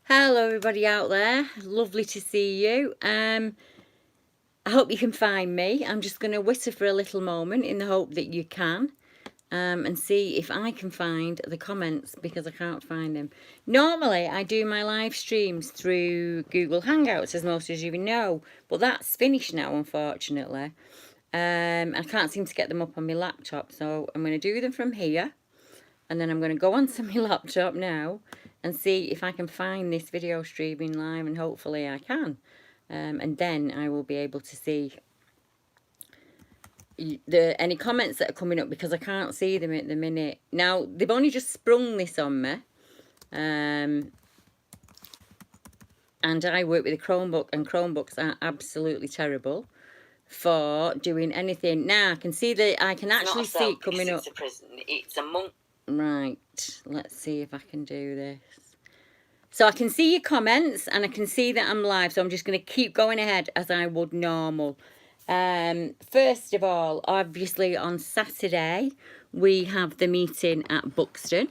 Hello everybody out there, lovely to see you. I hope you can find me. I'm just going to whisper for a little moment in the hope that you can, and see if I can find the comments because I can't find them. Normally I do my live streams through Google Hangouts, as most of you know, but that's finished now, unfortunately. I can't seem to get them up on my laptop, so I'm going to do them from here, and then I'm going to go onto my laptop now and see if I can find this video streaming live, and hopefully I can. And then I will be able to see any comments that are coming up, because I can't see them at the minute. Now, they've only just sprung this on me. And I work with a Chromebook, and Chromebooks are absolutely terrible for doing anything. Now, I can see that I can actually see it coming up. It's a monk. Right, let's see if I can do this. So I can see your comments and I can see that I'm live, so I'm just going to keep going ahead as I would normal. First of all, obviously on Saturday we have the meeting at Buxton.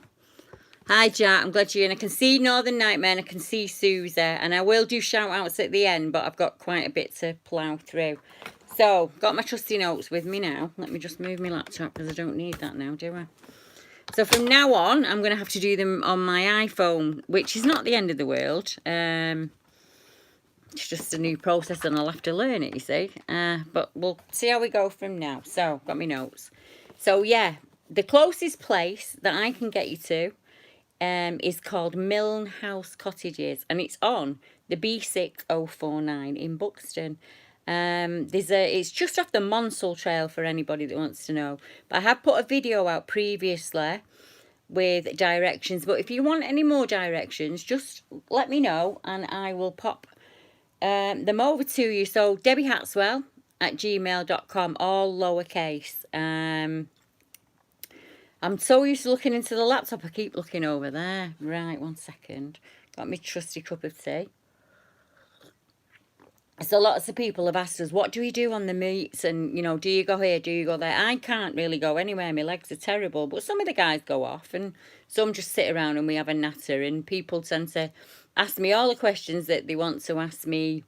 Hi Jack, I'm glad you're in. I can see Northern Nightmare and I can see Susie, and I will do shout outs at the end, but I've got quite a bit to plough through. So, got my trusty notes with me now. Let me just move my laptop because I don't need that now, do I? So from now on, I'm going to have to do them on my iPhone, which is not the end of the world. It's just a new process and I'll have to learn it, you see. But we'll see how we go from now. So, got my notes. So, yeah, the closest place that I can get you to is called Milne House Cottages. And it's on the B6049 in Buxton. It's just off the Monsell Trail for anybody that wants to know. But I have put a video out previously with directions. But if you want any more directions, just let me know and I will pop them over to you. So debbiehatswell@gmail.com, all lowercase. I'm so used to looking into the laptop, I keep looking over there. Right, 1 second. Got my trusty cup of tea. So lots of people have asked us, what do we do on the meets? And, you know, do you go here? Do you go there? I can't really go anywhere. My legs are terrible. But some of the guys go off and some just sit around and we have a natter. And people tend to ask me all the questions that they want to ask me,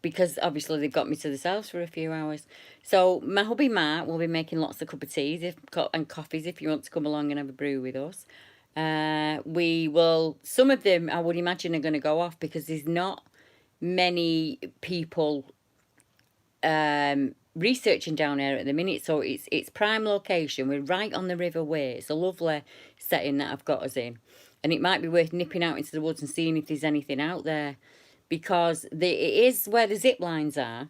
because obviously they've got me to themselves for a few hours. So my hubby Matt will be making lots of cup of teas and coffees if you want to come along and have a brew with us. We will, some of them I would imagine are going to go off because there's not many people researching down here at the minute, so it's prime location. We're right on the River Way. It's a lovely setting that I've got us in, and it might be worth nipping out into the woods and seeing if there's anything out there, because it is where the zip lines are.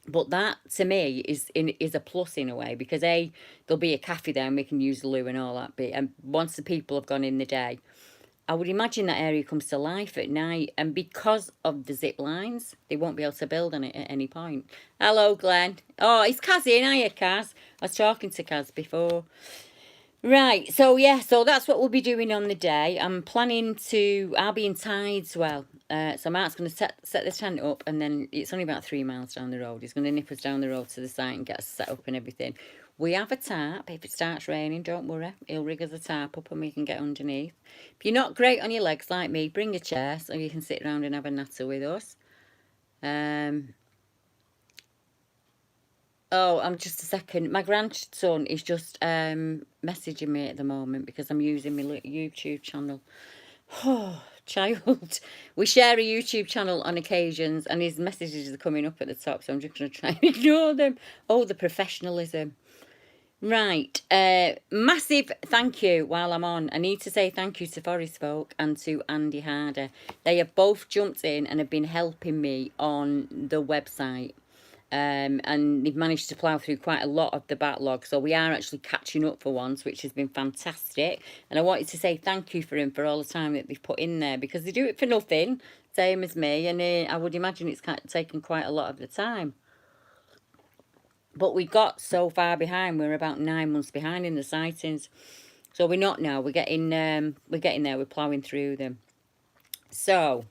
But that to me is a plus in a way, because there'll be a cafe there and we can use the loo and all that bit, and once the people have gone in the day, I would imagine that area comes to life at night, and because of the zip lines, they won't be able to build on it at any point. Hello, Glenn. Oh, it's Kaz in. Hiya, Kaz. I was talking to Kaz before. Right, so yeah, so that's what we'll be doing on the day. I'm planning to, I'll be in Tideswell. So Mark's going to set the tent up, and then it's only about 3 miles down the road. He's going to nip us down the road to the site and get us set up and everything. We have a tarp. If it starts raining, don't worry. He'll rig us a tarp up and we can get underneath. If you're not great on your legs like me, bring a chair so you can sit around and have a natter with us. Oh, I'm just a second. My grandson is just messaging me at the moment because I'm using my YouTube channel. Oh, child. We share a YouTube channel on occasions and his messages are coming up at the top, so I'm just going to try and ignore them. Oh, the professionalism. Right, massive thank you while I'm on. I need to say thank you to Forest Folk and to Andy Harder. They have both jumped in and have been helping me on the website. And they've managed to plough through quite a lot of the backlog. So we are actually catching up for once, which has been fantastic. And I wanted to say thank you for him for all the time that they've put in there, because they do it for nothing, same as me. And I would imagine it's taken quite a lot of the time. But we got so far behind. We're about 9 months behind in the sightings. So we're not now. We're getting there. We're ploughing through them. So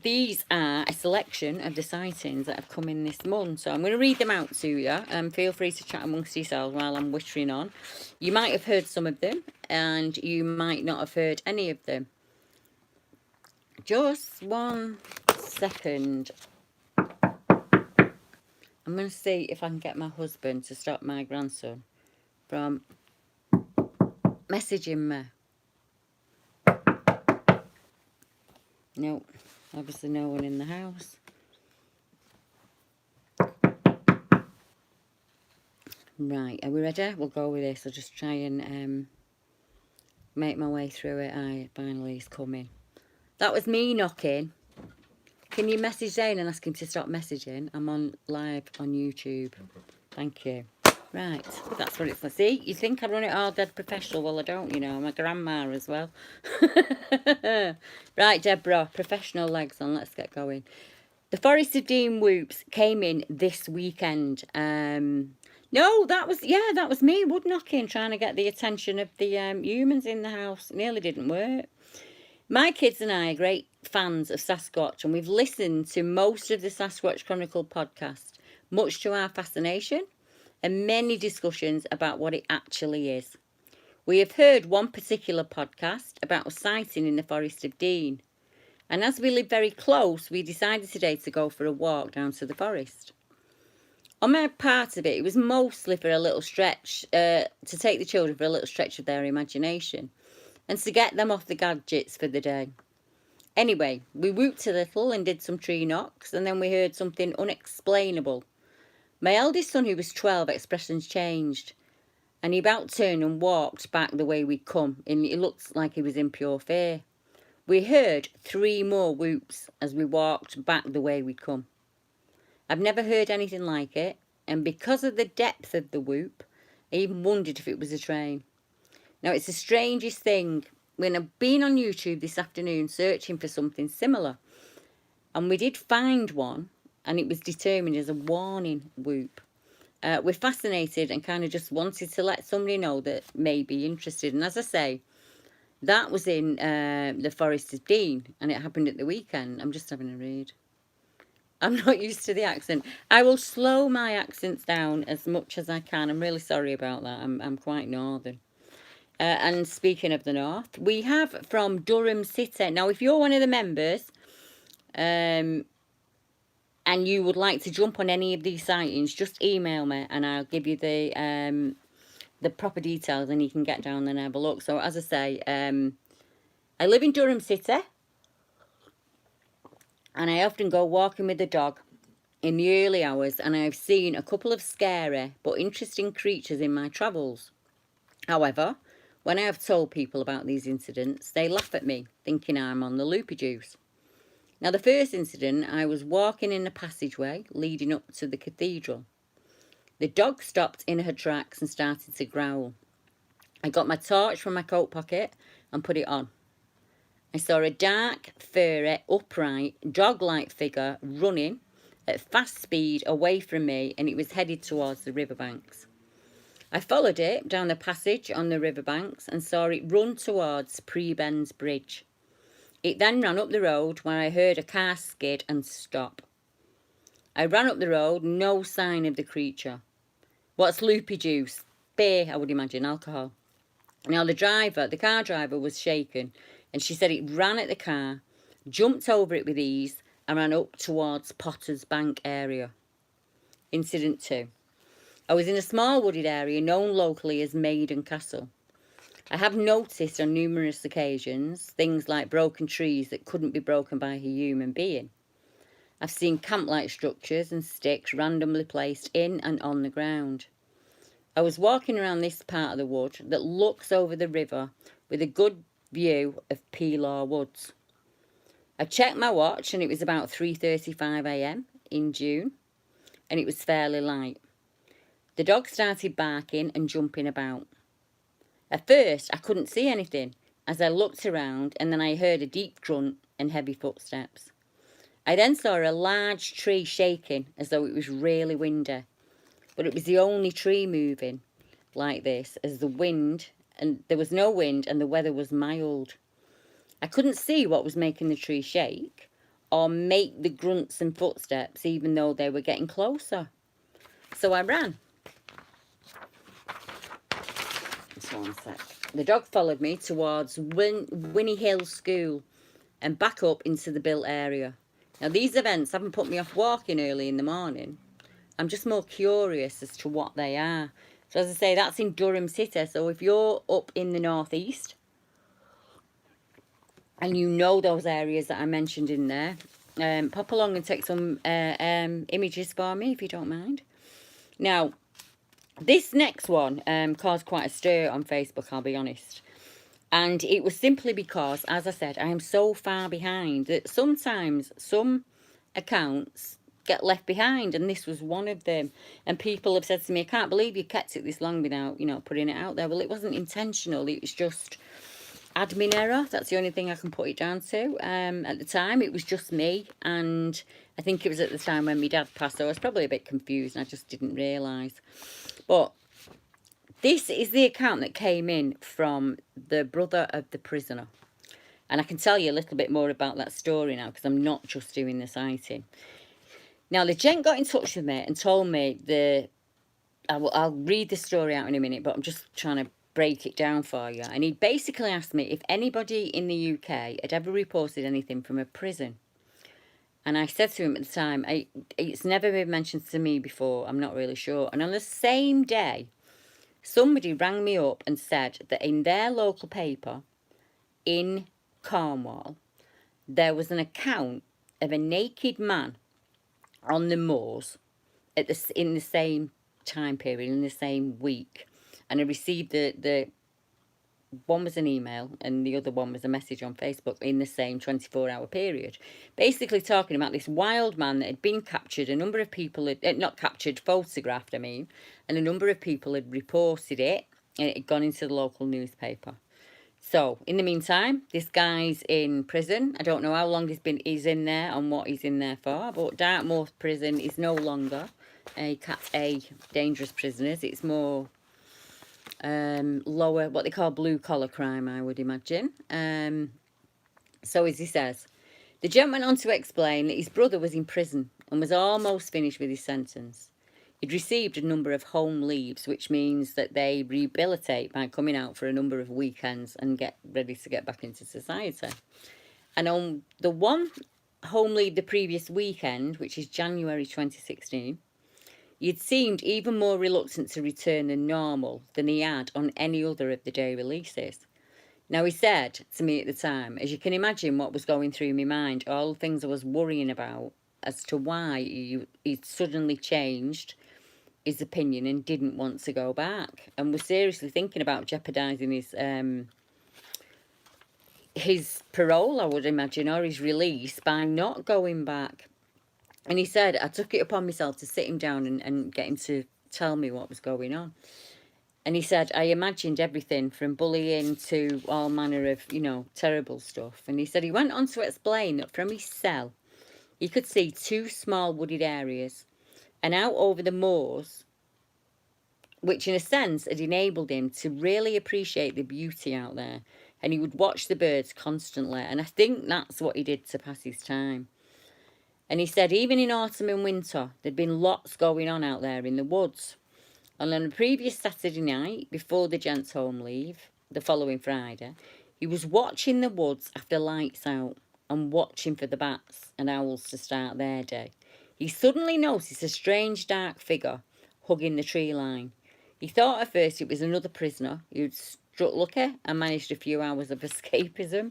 these are a selection of the sightings that have come in this month. So I'm going to read them out to you. Feel free to chat amongst yourselves while I'm whittering on. You might have heard some of them and you might not have heard any of them. Just 1 second. I'm going to see if I can get my husband to stop my grandson from messaging me. No, obviously no one in the house. Right, are we ready? We'll go with this. I'll just try and make my way through it. Aye, finally he's coming. That was me knocking. Can you message Zane and ask him to stop messaging? I'm on live on YouTube. Thank you. Right, that's what it's for. See, you think I run it all dead professional. Well, I don't, you know. I'm a grandma as well. Right, Deborah, professional legs on. Let's get going. The Forest of Dean whoops came in this weekend. No, that was me wood knocking, trying to get the attention of the humans in the house. It nearly didn't work. My kids and I are great fans of Sasquatch, and we've listened to most of the Sasquatch Chronicle podcast, much to our fascination, and many discussions about what it actually is. We have heard one particular podcast about a sighting in the Forest of Dean, and as we live very close, we decided today to go for a walk down to the forest. On my part of it, it was mostly for a little stretch, to take the children for a little stretch of their imagination, and to get them off the gadgets for the day. Anyway, we whooped a little and did some tree knocks, and then we heard something unexplainable. My eldest son, who was 12, expressions changed, and he about turned and walked back the way we'd come, and it looked like he was in pure fear. We heard 3 more whoops as we walked back the way we'd come. I've never heard anything like it, and because of the depth of the whoop, I even wondered if it was a train. Now, it's the strangest thing. When I've been on YouTube this afternoon searching for something similar, and we did find one, and it was determined as a warning whoop. We're fascinated and kind of just wanted to let somebody know that may be interested. And as I say, that was in the Forest of Dean, and it happened at the weekend. I'm just having a read. I'm not used to the accent. I will slow my accents down as much as I can. I'm really sorry about that. I'm quite northern. And speaking of the north, we have from Durham City. Now, if you're one of the members, and you would like to jump on any of these sightings, just email me and I'll give you the proper details, and you can get down there and have a look. So, as I say, I live in Durham City, and I often go walking with the dog in the early hours, and I've seen a couple of scary but interesting creatures in my travels. However, when I have told people about these incidents, they laugh at me, thinking I'm on the loopy juice. Now, the first incident, I was walking in a passageway leading up to the cathedral. The dog stopped in her tracks and started to growl. I got my torch from my coat pocket and put it on. I saw a dark, furry, upright, dog-like figure running at fast speed away from me, and it was headed towards the riverbanks. I followed it down the passage on the riverbanks and saw it run towards Prebends Bridge. It then ran up the road where I heard a car skid and stop. I ran up the road, no sign of the creature. What's loopy juice? Beer, I would imagine, alcohol. Now, the car driver was shaken, and she said it ran at the car, jumped over it with ease, and ran up towards Potter's Bank area. Incident 2. I was in a small wooded area known locally as Maiden Castle. I have noticed on numerous occasions things like broken trees that couldn't be broken by a human being. I've seen camp-like structures and sticks randomly placed in and on the ground. I was walking around this part of the wood that looks over the river with a good view of Peelaw Woods. I checked my watch and it was about 3:35 a.m. in June, and it was fairly light. The dog started barking and jumping about. At first, I couldn't see anything as I looked around, and then I heard a deep grunt and heavy footsteps. I then saw a large tree shaking as though it was really windy, but it was the only tree moving like this as the wind, and there was no wind and the weather was mild. I couldn't see what was making the tree shake or make the grunts and footsteps even though they were getting closer. So I ran. Just one sec. The dog followed me towards Winnie Hill School, and back up into the built area. Now, these events haven't put me off walking early in the morning. I'm just more curious as to what they are. So as I say, that's in Durham City. So if you're up in the northeast and you know those areas that I mentioned in there, pop along and take some images for me if you don't mind. Now, this next one caused quite a stir on Facebook, I'll be honest. And it was simply because, as I said, I am so far behind that sometimes some accounts get left behind, and this was one of them. And people have said to me, I can't believe you kept it this long without, you know, putting it out there. Well, it wasn't intentional. It was just admin error. That's the only thing I can put it down to. At the time, it was just me, and I think it was at the time when my dad passed, so I was probably a bit confused, and I just didn't realise. But this is the account that came in from the brother of the prisoner. And I can tell you a little bit more about that story now, because I'm not just doing the sighting. Now, the gent got in touch with me and told me I'll read the story out in a minute, but I'm just trying to break it down for you. And he basically asked me if anybody in the UK had ever reported anything from a prison. And I said to him at the time, it's never been mentioned to me before, I'm not really sure. And on the same day, somebody rang me up and said that in their local paper in Cornwall, there was an account of a naked man on the moors in the same time period, in the same week. And I received the one was an email and the other one was a message on Facebook in the same 24-hour period. Basically talking about this wild man that had been captured. A number of people had, not captured, photographed, I mean. And a number of people had reported it, and it had gone into the local newspaper. So, in the meantime, this guy's in prison. I don't know how long he's in there and what he's in there for, but Dartmoor prison is no longer a Cat A dangerous prisoners. It's more lower, what they call blue-collar crime, I would imagine. So, as he says, the gent went on to explain that his brother was in prison and was almost finished with his sentence. He'd received a number of home leaves, which means that they rehabilitate by coming out for a number of weekends and get ready to get back into society. And on the one home leave the previous weekend, which is January 2016, he'd seemed even more reluctant to return than normal than he had on any other of the day releases. Now, he said to me at the time, as you can imagine what was going through my mind, all the things I was worrying about as to why he'd suddenly changed his opinion and didn't want to go back, and was seriously thinking about jeopardising his parole, I would imagine, or his release by not going back. And he said, I took it upon myself to sit him down and get him to tell me what was going on. And he said, I imagined everything from bullying to all manner of, you know, terrible stuff. And he said he went on to explain that from his cell, he could see 2 small wooded areas and out over the moors, which in a sense had enabled him to really appreciate the beauty out there. And he would watch the birds constantly. And I think that's what he did to pass his time. And he said even in autumn and winter, there'd been lots going on out there in the woods. And on the previous Saturday night, before the gents' home leave, the following Friday, he was watching the woods after lights out and watching for the bats and owls to start their day. He suddenly noticed a strange dark figure hugging the tree line. He thought at first it was another prisoner who'd struck lucky and managed a few hours of escapism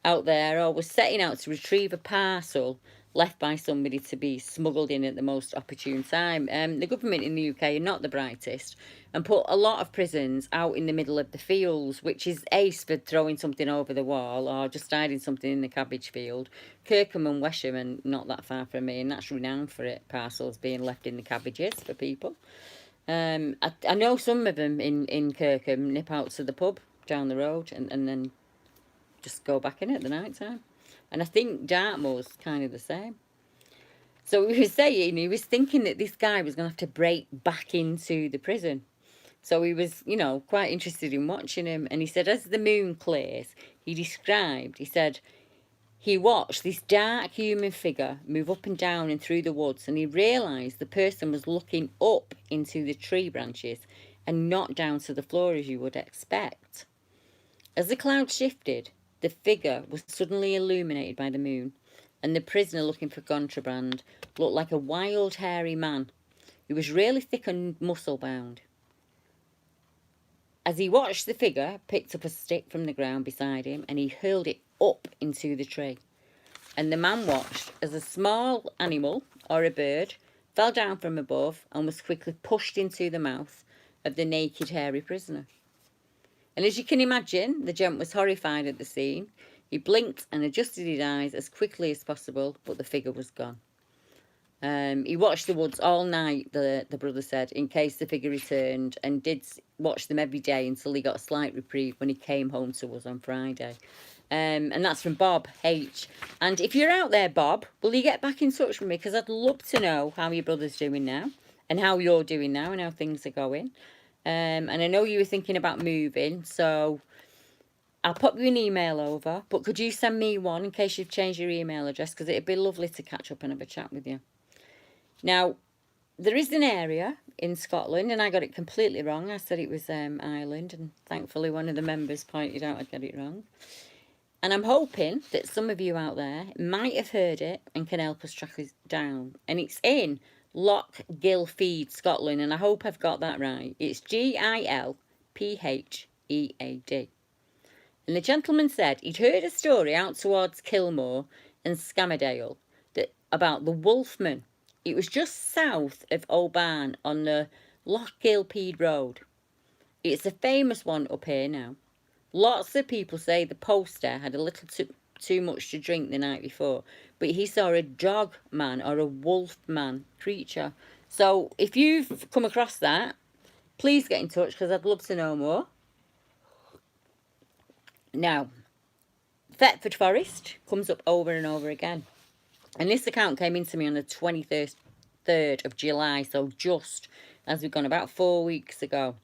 out there, or was setting out to retrieve a parcel left by somebody to be smuggled in at the most opportune time. The government in the UK are not the brightest and put a lot of prisons out in the middle of the fields, which is ace for throwing something over the wall or just hiding something in the cabbage field. Kirkham and Wesham are not that far from me, and that's renowned for it, parcels being left in the cabbages for people. I know some of them in Kirkham nip out to the pub down the road and then just go back in at the night time. And I think Dartmoor's kind of the same. So he was saying, he was thinking that this guy was going to have to break back into the prison. So he was, you know, quite interested in watching him. And he said, as the moon clears, he said, he watched this dark human figure move up and down and through the woods. And he realised the person was looking up into the tree branches and not down to the floor as you would expect. As the cloud shifted, the figure was suddenly illuminated by the moon, and the prisoner, looking for contraband, looked like a wild, hairy man who was really thick and muscle-bound. As he watched, the figure picked up a stick from the ground beside him and he hurled it up into the tree. And the man watched as a small animal, or a bird, fell down from above and was quickly pushed into the mouth of the naked, hairy prisoner. And as you can imagine, the gent was horrified at the scene. He blinked and adjusted his eyes as quickly as possible, but the figure was gone. He watched the woods all night, the brother said, in case the figure returned, and did watch them every day until he got a slight reprieve when he came home to us on Friday. And that's from Bob H. And if you're out there, Bob, will you get back in touch with me? Because I'd love to know how your brother's doing now, and how you're doing now, and how things are going. And I know you were thinking about moving, so I'll pop you an email over. But could you send me one in case you've changed your email address? Because it'd be lovely to catch up and have a chat with you. Now, there is an area in Scotland, and I got it completely wrong. I said it was Ireland, and thankfully one of the members pointed out I got it wrong. And I'm hoping that some of you out there might have heard it and can help us track it down. And it's in Loch Gilphead, Scotland, and I hope I've got that right. It's Gilphead. And the gentleman said he'd heard a story out towards Kilmore and Scammerdale about the Wolfman. It was just south of Oban on the Loch Gilphead Road. It's a famous one up here now. Lots of people say the poster had a little too much to drink the night before, but he saw a dog man or a wolf man creature. So if you've come across that, please get in touch because I'd love to know more. Now, Thetford Forest comes up over and over again. And this account came into me on the 23rd of July, so just as we've gone about 4 weeks ago.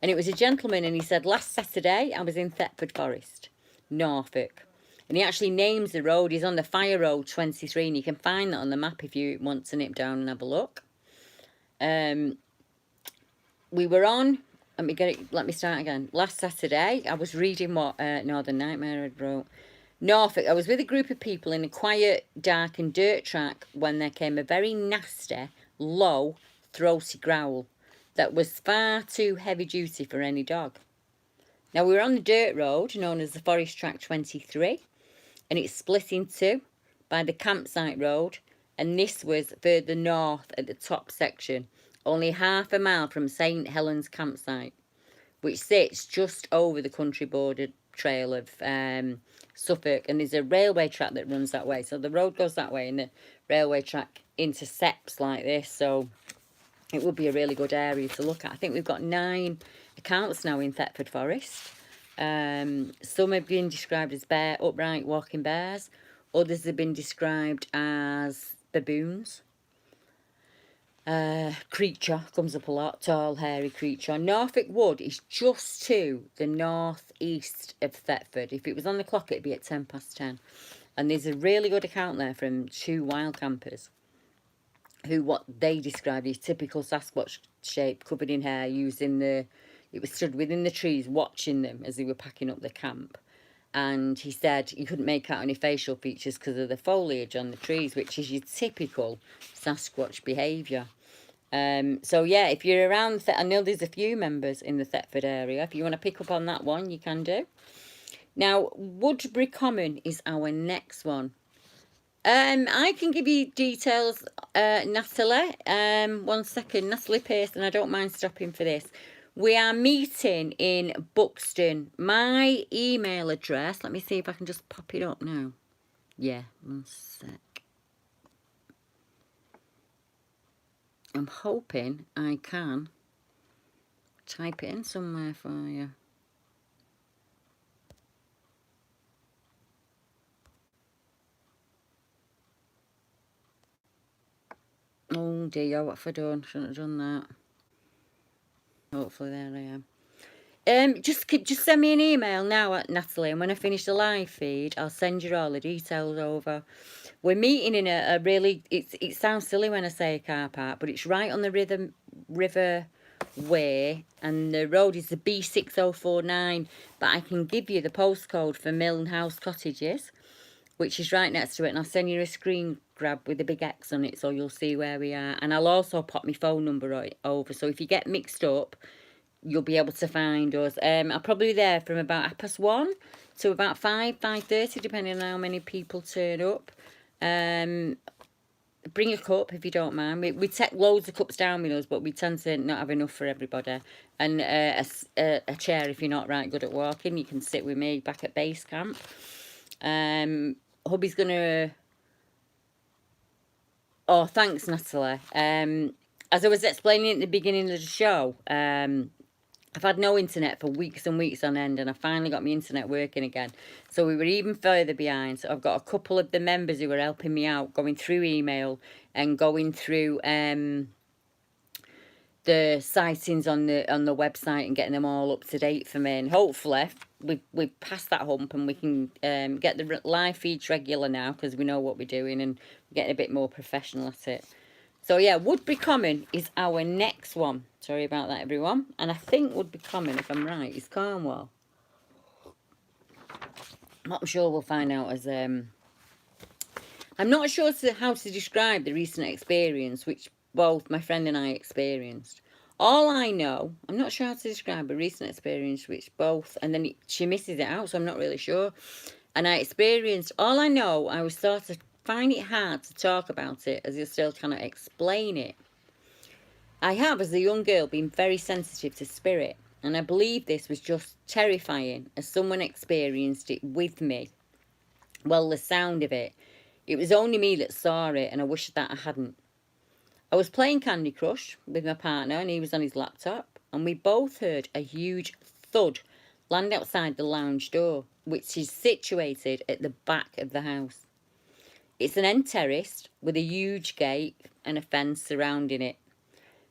And it was a gentleman, and he said, last Saturday I was in Thetford Forest, Norfolk. And he actually names the road. He's on the Fire Road 23, and you can find that on the map if you want to nip down and have a look. We were on, let me start again. Last Saturday, I was reading what Northern Nightmare had wrote. Norfolk, I was with a group of people in a quiet, dark and dirt track when there came a very nasty, low, throaty growl that was far too heavy duty for any dog. Now, we were on the dirt road known as the Forest Track 23, and it's split in two by the campsite road, and this was further north at the top section, only half a mile from St Helens campsite, which sits just over the country border trail of Suffolk, and there's a railway track that runs that way. So the road goes that way and the railway track intersects like this, so it would be a really good area to look at. I think we've got 9 accounts now in Thetford Forest. Some have been described as upright walking bears. Others have been described as baboons. Creature comes up a lot, tall, hairy creature. Norfolk Wood is just to the northeast of Thetford. If it was on the clock, it'd be at 10:10. And there's a really good account there from 2 wild campers who what they described as typical Sasquatch shape, covered in hair, it was stood within the trees watching them as they were packing up the camp. And he said he couldn't make out any facial features because of the foliage on the trees, which is your typical Sasquatch behaviour. So yeah, if you're around, I know there's a few members in the Thetford area. If you want to pick up on that one, you can do. Now, Woodbury Common is our next one. I can give you details, Natalie. 1 second, Natalie Pearson, I don't mind stopping for this. We are meeting in Buxton. My email address, let me see if I can just pop it up now. Yeah, 1 sec. I'm hoping I can type it in somewhere for you. Oh dear, what have I done? Shouldn't have done that. Hopefully there I am. Just send me an email now at Natalie, and when I finish the live feed, I'll send you all the details over. We're meeting in a really, it sounds silly when I say a car park, but it's right on the river way, and the road is the B6049, but I can give you the postcode for Milne House Cottages, which is right next to it, and I'll send you a screen grab with a big X on it so you'll see where we are. And I'll also pop my phone number over, so if you get mixed up, you'll be able to find us. I'll probably be there from about 1:30 to about 5:30, depending on how many people turn up. Bring a cup if you don't mind. We take loads of cups down with us, but we tend to not have enough for everybody. And a chair if you're not right good at walking. You can sit with me back at base camp. Hubby's gonna... Oh, thanks, Natalie. As I was explaining at the beginning of the show, I've had no internet for weeks and weeks on end, and I finally got my internet working again. So we were even further behind. So I've got a couple of the members who are helping me out, going through email and going through the sightings on the website and getting them all up to date for me. And hopefully we've passed that hump and we can get the live feeds regular now, because we know what we're doing and we're getting a bit more professional at it. So yeah, Woodbury Common is our next one. Sorry about that, everyone. And I think Woodbury Common, if I'm right, is Cornwall. I'm not sure, we'll find out as... I'm not sure how to describe the recent experience, which both my friend and I experienced. All I know, I'm not sure how to describe a recent experience, which both... And then she misses it out, so I'm not really sure. And I experienced... All I know, I was sort of... find it hard to talk about it as you're still trying to explain it. I have, as a young girl, been very sensitive to spirit, and I believe this was just terrifying as someone experienced it with me. Well, the sound of it. It was only me that saw it, and I wish that I hadn't. I was playing Candy Crush with my partner, and he was on his laptop, and we both heard a huge thud land outside the lounge door, which is situated at the back of the house. It's an end terrace with a huge gate and a fence surrounding it.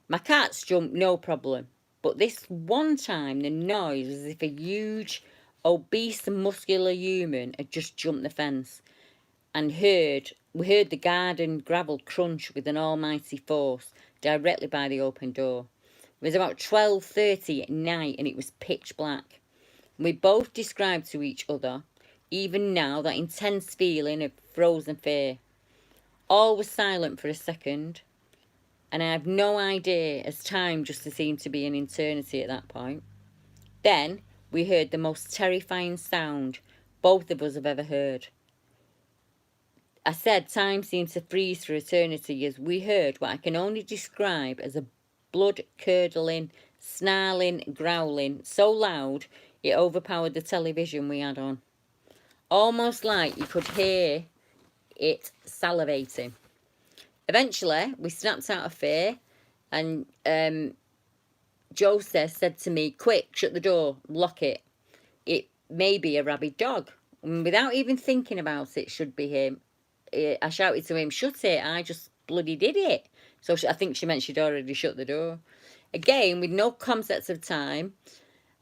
My cats jumped no problem, but this one time the noise was as if a huge, obese, muscular human had just jumped the fence, and we heard the garden gravel crunch with an almighty force directly by the open door. It was about 12:30 at night and it was pitch black. We both described to each other, even now, that intense feeling of frozen fear. All was silent for a second, and I have no idea, as time just seemed to be an eternity at that point. Then we heard the most terrifying sound both of us have ever heard. I said time seemed to freeze for eternity as we heard what I can only describe as a blood-curdling, snarling, growling, so loud it overpowered the television we had on. Almost like you could hear it salivating. Eventually, we snapped out of fear, and Joseph said to me, "Quick, shut the door, lock it. It may be a rabid dog." And without even thinking about it, should be him, I shouted to him, "Shut it, I just bloody did it." So I think she meant she'd already shut the door. Again, with no concept of time,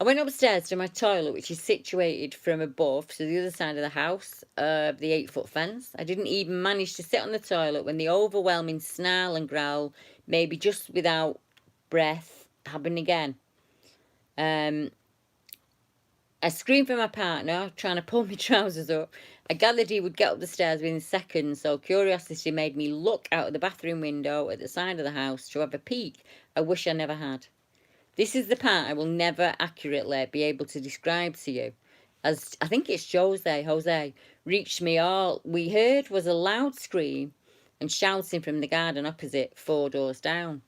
I went upstairs to my toilet, which is situated from above to the other side of the house, the 8-foot fence. I didn't even manage to sit on the toilet when the overwhelming snarl and growl, maybe just without breath, happened again. I screamed for my partner, trying to pull my trousers up. I gathered he would get up the stairs within seconds, so curiosity made me look out of the bathroom window at the side of the house to have a peek I wish I never had. This is the part I will never accurately be able to describe to you, as I think it's Jose reached me. All we heard was a loud scream and shouting from the garden opposite, 4 doors down,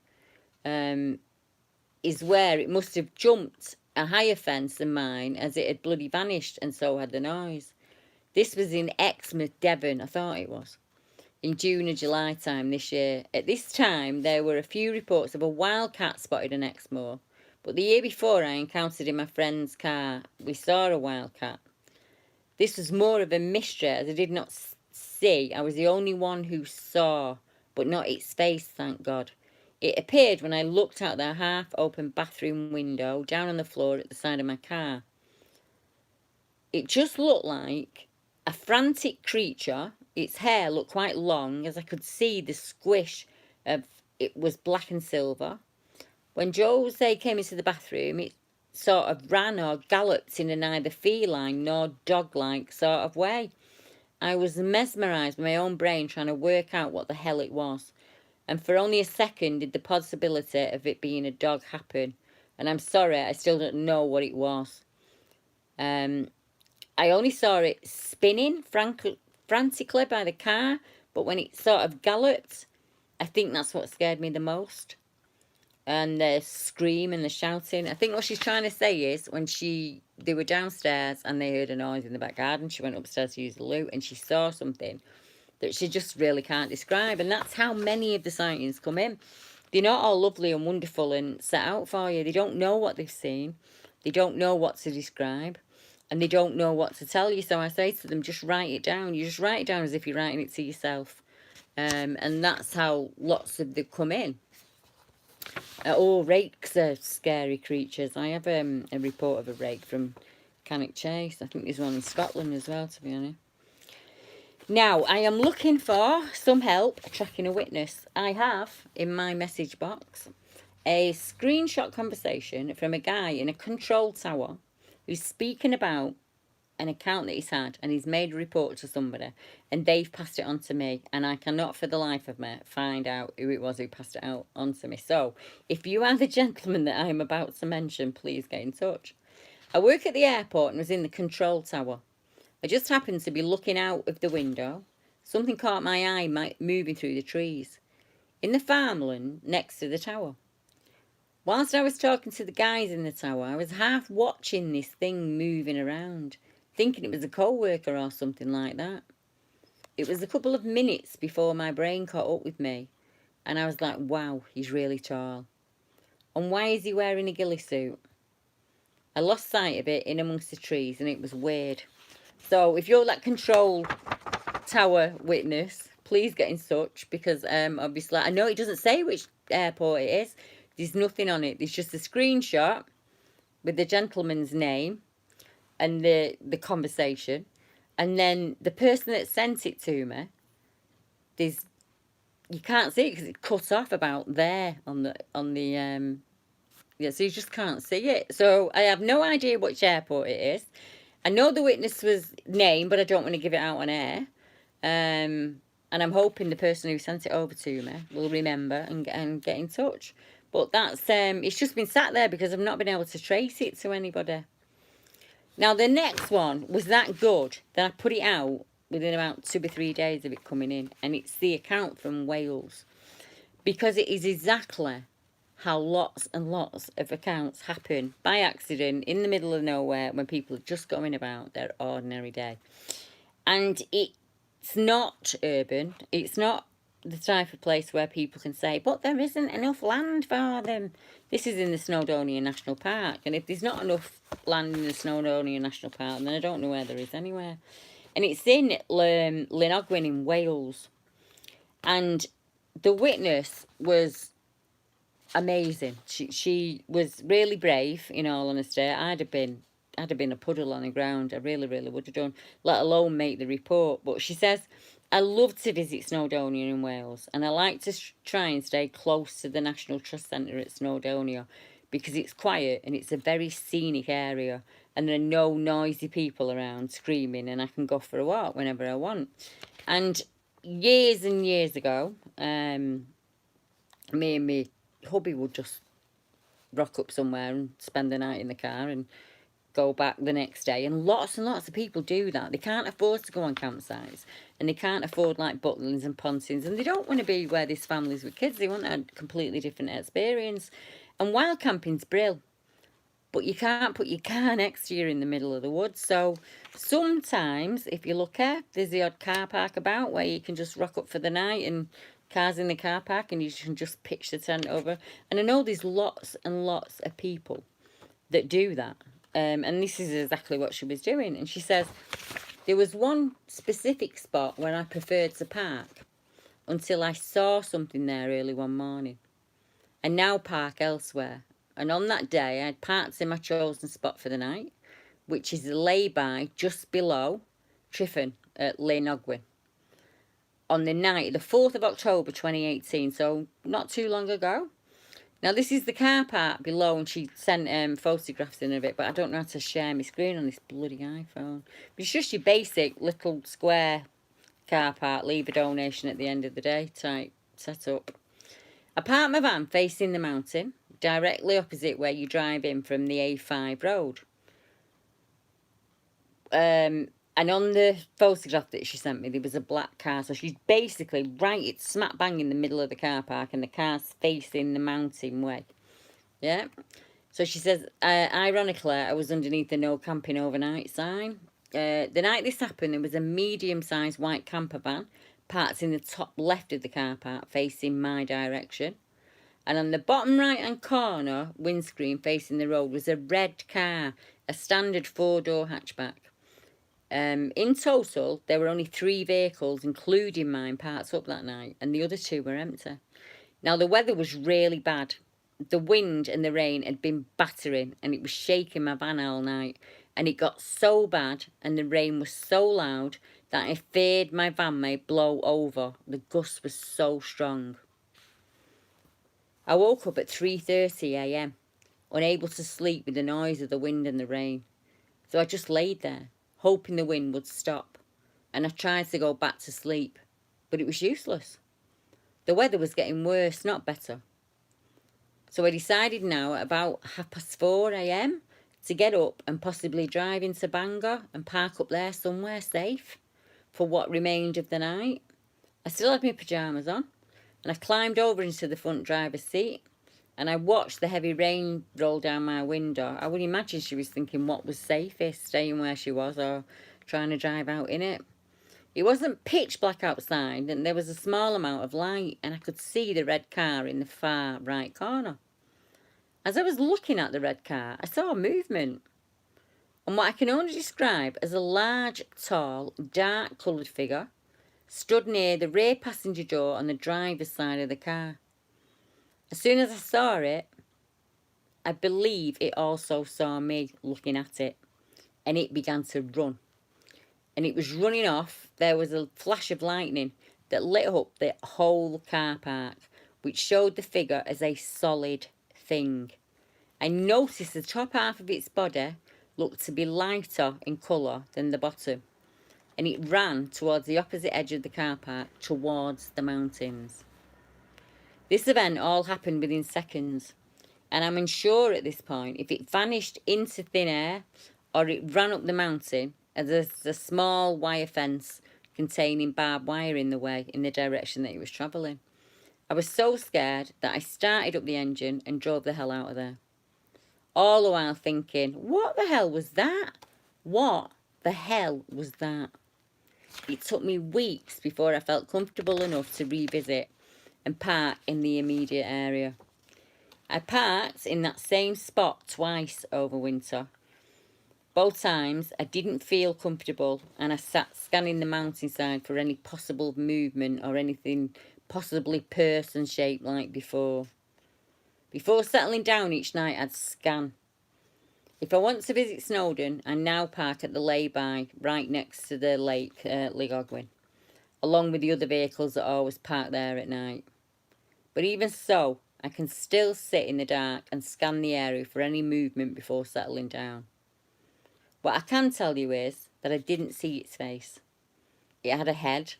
is where it must have jumped a higher fence than mine, as it had bloody vanished, and so had the noise. This was in Exmouth, Devon, I thought it was, in June or July time this year. At this time, there were a few reports of a wild cat spotted in Exmouth, but the year before I encountered in my friend's car, we saw a wild cat. This was more of a mystery, as I did not see. I was the only one who saw, but not its face, thank God. It appeared when I looked out the half-open bathroom window down on the floor at the side of my car. It just looked like a frantic creature. Its hair looked quite long, as I could see the squish of it was black and silver. When Jose came into the bathroom, it sort of ran or galloped in a neither feline nor dog-like sort of way. I was mesmerised by my own brain trying to work out what the hell it was. And for only a second did the possibility of it being a dog happen. And I'm sorry, I still don't know what it was. I only saw it spinning frantically by the car, but when it sort of galloped, I think that's what scared me the most. And the scream and the shouting. I think what she's trying to say is when they were downstairs and they heard a noise in the back garden, she went upstairs to use the loo and she saw something that she just really can't describe. And that's how many of the sightings come in. They're not all lovely and wonderful and set out for you. They don't know what they've seen. They don't know what to describe. And they don't know what to tell you. So I say to them, just write it down. You just write it down as if you're writing it to yourself. And that's how lots of them come in. Rakes are scary creatures. I have a report of a rake from Cannock Chase. I think there's one in Scotland as well, to be honest. Now, I am looking for some help tracking a witness. I have, in my message box, a screenshot conversation from a guy in a control tower who's speaking about an account that he's had, and he's made a report to somebody and they've passed it on to me, and I cannot for the life of me find out who it was who passed it out on to me. So if you are the gentleman that I'm about to mention, please get in touch. I work at the airport and was in the control tower. I just happened to be looking out of the window. Something caught my eye moving through the trees in the farmland next to the tower. Whilst I was talking to the guys in the tower, I was half watching this thing moving around, thinking it was a co-worker or something like that. It was a couple of minutes before my brain caught up with me, and I was like, wow, he's really tall. And why is he wearing a ghillie suit? I lost sight of it in amongst the trees, and it was weird. So if you're that control tower witness, please get in touch, because obviously I know it doesn't say which airport it is. There's nothing on it. There's just a screenshot with the gentleman's name and the conversation, and then the person that sent it to me, you can't see it because it's cut off about there on the so you just can't see it. So I have no idea which airport it is. I know the witness was named, but I don't want to give it out on air. And I'm hoping the person who sent it over to me will remember and get in touch. But that's it's just been sat there because I've not been able to trace it to anybody. Now, the next one was that good that I put it out within about 2 or 3 days of it coming in. And it's the account from Wales. Because it is exactly how lots and lots of accounts happen by accident in the middle of nowhere when people are just going about their ordinary day. And it's not urban. It's not the type of place where people can say, but there isn't enough land for them. This is in the Snowdonia National Park, and if there's not enough land in the Snowdonia National Park, then I don't know where there is anywhere. And it's in Llynogwyn in Wales. And the witness was amazing. She was really brave, in all honesty. I'd have been a puddle on the ground. I really, really would have done, let alone make the report. But she says, I love to visit Snowdonia in Wales, and I like to try and stay close to the National Trust Centre at Snowdonia because it's quiet and it's a very scenic area, and there are no noisy people around screaming, and I can go for a walk whenever I want. And years and years ago, me and my hubby would just rock up somewhere and spend the night in the car and go back the next day, and lots of people do that. They can't afford to go on campsites, and they can't afford like Butlins and Pontins, and they don't want to be where there's families with kids. They want a completely different experience. And wild camping's brill, but you can't put your car next to you in the middle of the woods. So sometimes, if you're lucky, there's the odd car park about where you can just rock up for the night and cars in the car park, and you can just pitch the tent over. And I know there's lots and lots of people that do that. And this is exactly what she was doing. And she says, there was one specific spot where I preferred to park until I saw something there early one morning. I now park elsewhere. And on that day, I had parked in my chosen spot for the night, which is a lay-by just below Tryfan at Llynogwyn. On the night, the 4th of October 2018, so not too long ago. Now, this is the car park below, and she sent photographs in of it, but I don't know how to share my screen on this bloody iPhone. But it's just your basic little square car park, leave a donation at the end of the day type setup. I parked my van facing the mountain, directly opposite where you drive in from the A5 road. And on the photograph that she sent me, there was a black car. So she's basically it's smack bang in the middle of the car park, and the car's facing the mountain way. Yeah. So she says, ironically, I was underneath the no camping overnight sign. The night this happened, there was a medium-sized white camper van parked in the top left of the car park, facing my direction. And on the bottom right-hand corner, windscreen facing the road, was a red car, a standard 4-door hatchback. In total, there were only 3 vehicles, including mine, parked up that night, and the other 2 were empty. Now, the weather was really bad. The wind and the rain had been battering, and it was shaking my van all night. And it got so bad, and the rain was so loud, that I feared my van may blow over. The gusts were so strong. I woke up at 3:30 a.m, unable to sleep with the noise of the wind and the rain. So I just laid there, hoping the wind would stop. And I tried to go back to sleep, but it was useless. The weather was getting worse, not better. So I decided now at about 4:30 a.m. to get up and possibly drive into Bangor and park up there somewhere safe for what remained of the night. I still had my pyjamas on, and I climbed over into the front driver's seat, and I watched the heavy rain roll down my window. I would imagine she was thinking what was safest, staying where she was or trying to drive out in it. It wasn't pitch black outside, and there was a small amount of light, and I could see the red car in the far right corner. As I was looking at the red car, I saw movement, and what I can only describe as a large, tall, dark-coloured figure stood near the rear passenger door on the driver's side of the car. As soon as I saw it, I believe it also saw me looking at it, and it began to run. And it was running off. There was a flash of lightning that lit up the whole car park, which showed the figure as a solid thing. I noticed the top half of its body looked to be lighter in colour than the bottom, and it ran towards the opposite edge of the car park, towards the mountains. This event all happened within seconds, and I'm unsure at this point if it vanished into thin air or it ran up the mountain, as there's a small wire fence containing barbed wire in the way in the direction that it was travelling. I was so scared that I started up the engine and drove the hell out of there. All the while thinking, what the hell was that? What the hell was that? It took me weeks before I felt comfortable enough to revisit and park in the immediate area. I parked in that same spot twice over winter. Both times I didn't feel comfortable, and I sat scanning the mountainside for any possible movement or anything possibly person-shaped like before. Before settling down each night, I'd scan. If I want to visit Snowdon, I now park at the lay-by right next to the lake, Ligogwyn, along with the other vehicles that always park there at night. But even so, I can still sit in the dark and scan the area for any movement before settling down. What I can tell you is that I didn't see its face. It had a head,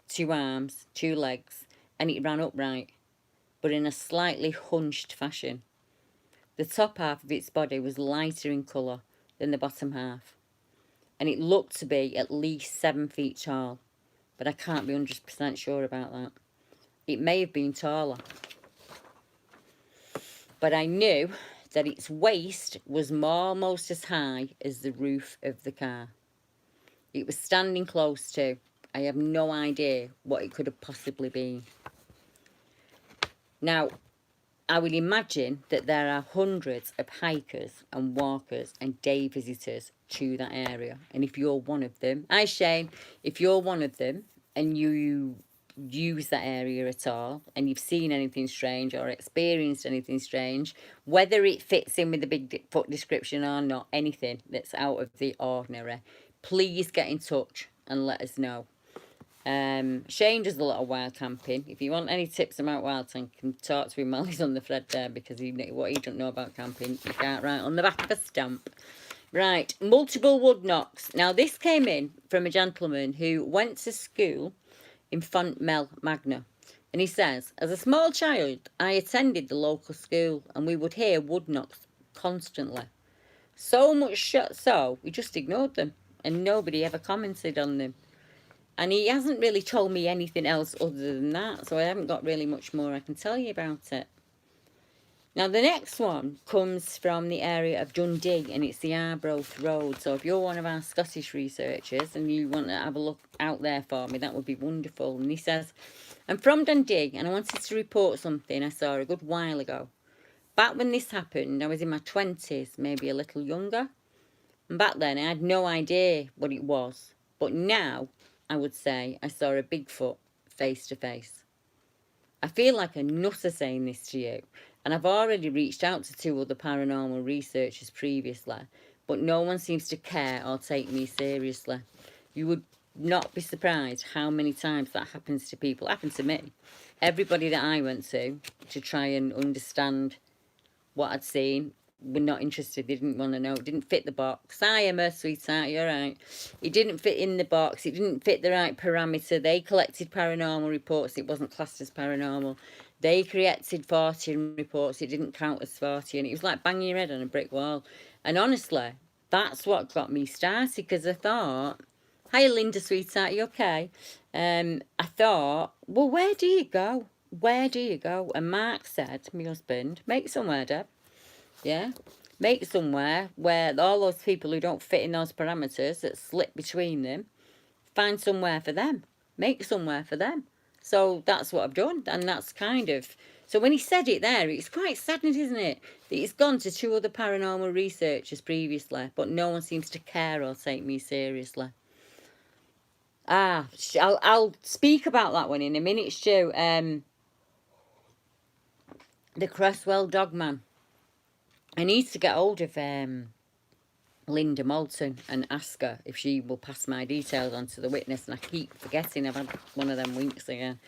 2 arms, 2 legs, and it ran upright, but in a slightly hunched fashion. The top half of its body was lighter in colour than the bottom half, and it looked to be at least 7 feet tall, but I can't be 100% sure about that. It may have been taller, but I knew that its waist was almost as high as the roof of the car. It was standing close to. I have no idea what it could have possibly been. Now, I would imagine that there are hundreds of hikers and walkers and day visitors to that area. And if you're one of them, hi Shane, if you're one of them and you use that area at all and you've seen anything strange or experienced anything strange, whether it fits in with the Bigfoot description or not, anything that's out of the ordinary, please get in touch and let us know. Shane does a lot of wild camping. If you want any tips about wild camping, talk to him while he's on the thread there, because what he don't know about camping, you can't write on the back of a stamp. Right, multiple wood knocks. Now, this came in from a gentleman who went to school in Fontmell Magna. And he says, as a small child, I attended the local school and we would hear wood knocks constantly. So much so, we just ignored them and nobody ever commented on them. And he hasn't really told me anything else other than that, so I haven't got really much more I can tell you about it. Now, the next one comes from the area of Dundee, and it's the Arbroath Road. So if you're one of our Scottish researchers and you want to have a look out there for me, that would be wonderful. And he says, I'm from Dundee, and I wanted to report something I saw a good while ago. Back when this happened, I was in my 20s, maybe a little younger. And back then, I had no idea what it was. But now, I would say I saw a Bigfoot face to face. I feel like a nutter saying this to you. And I've already reached out to 2 other paranormal researchers previously, but no one seems to care or take me seriously. You would not be surprised how many times that happens to people. It happened to me. Everybody that I went to try and understand what I'd seen were not interested. They didn't want to know. It didn't fit the box. I am a sweetheart, you're right. It didn't fit in the box. It didn't fit the right parameter. They collected paranormal reports. It wasn't classed as paranormal. They created 40 reports. It didn't count as 40. And it was like banging your head on a brick wall. And honestly, that's what got me started, because I thought, hi Linda, sweetheart, you okay? I thought, well, where do you go? Where do you go? And Mark said, my husband, make somewhere, Deb. Yeah? Make somewhere where all those people who don't fit in those parameters that slip between them, find somewhere for them. Make somewhere for them. So that's what I've done. And that's kind of... So when he said it there, it's quite saddening, isn't it? That he's gone to 2 other paranormal researchers previously, but no one seems to care or take me seriously. I'll speak about that one in a minute, Stu. The Cresswell Dogman. I need to get hold of Linda Moulton and ask her if she will pass my details on to the witness, and I keep forgetting. I've had one of them winks again.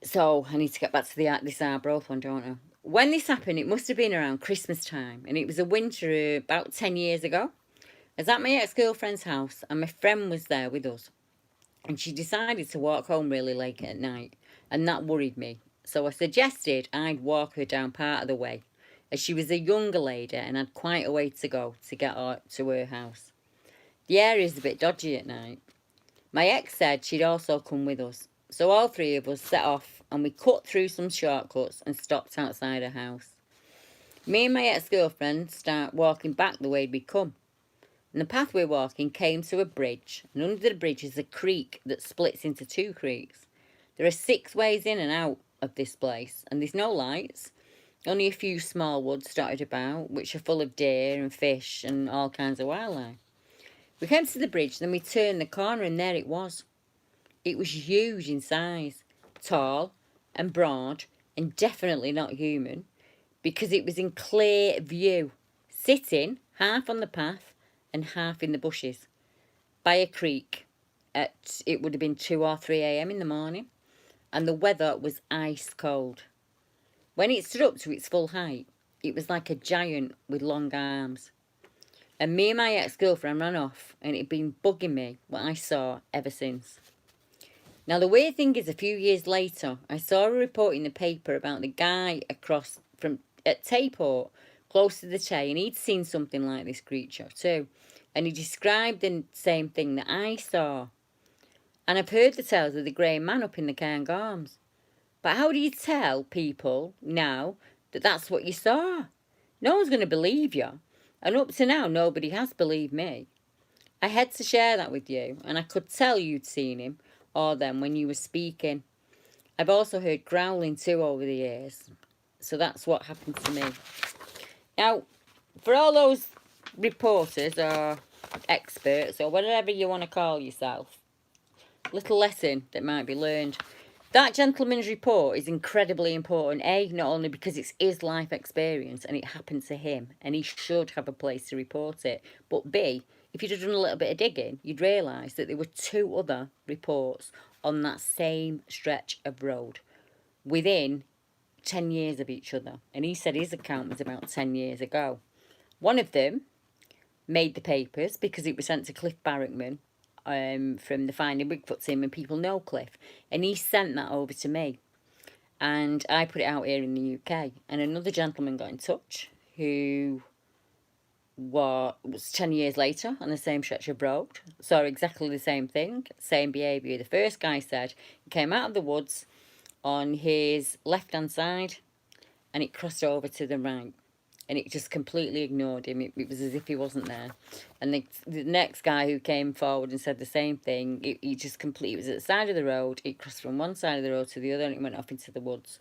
So I need to get back to this Arbroath one, don't I? When this happened, it must have been around Christmas time, and it was a winter about 10 years ago. I was at my ex-girlfriend's house, and my friend was there with us, and she decided to walk home really late at night, and that worried me. So I suggested I'd walk her down part of the way, as she was a younger lady and had quite a way to go to get her to her house. The area's a bit dodgy at night. My ex said she'd also come with us, so all 3 of us set off and we cut through some shortcuts and stopped outside her house. Me and my ex-girlfriend start walking back the way we'd come, and the path we're walking came to a bridge, and under the bridge is a creek that splits into 2 creeks. There are 6 ways in and out of this place, and there's no lights, only a few small woods dotted about, which are full of deer and fish and all kinds of wildlife. We came to the bridge, then we turned the corner, and there it was. It was huge in size, tall and broad, and definitely not human, because it was in clear view, sitting half on the path and half in the bushes, by a creek at, it would have been 2 or 3 a.m. in the morning. And the weather was ice cold. When it stood up to its full height, it was like a giant with long arms. And me and my ex-girlfriend ran off, and it had been bugging me what I saw ever since. Now, the weird thing is, a few years later, I saw a report in the paper about the guy across from at Tayport, close to the Tay, and he'd seen something like this creature too. And he described the same thing that I saw. And I've heard the tales of the Grey Man up in the Cairngorms. But how do you tell people now that that's what you saw? No one's going to believe you. And up to now, nobody has believed me. I had to share that with you, and I could tell you'd seen him or them when you were speaking. I've also heard growling too over the years. So that's what happened to me. Now, for all those reporters or experts or whatever you want to call yourself, little lesson that might be learned. That gentleman's report is incredibly important. A, not only because it's his life experience and it happened to him and he should have a place to report it, but B, if you'd have done a little bit of digging, you'd realise that there were 2 other reports on that same stretch of road within 10 years of each other. And he said his account was about 10 years ago. One of them made the papers because it was sent to Cliff Barrickman from the Finding Bigfoot team, and people know Cliff. And he sent that over to me. And I put it out here in the UK. And another gentleman got in touch who was 10 years later on the same stretch of road. Saw exactly the same thing, same behaviour. The first guy said he came out of the woods on his left-hand side and it crossed over to the right. And it just completely ignored him. It was as if he wasn't there. And the next guy who came forward and said the same thing, he just completely, it was at the side of the road. It crossed from one side of the road to the other and it went off into the woods.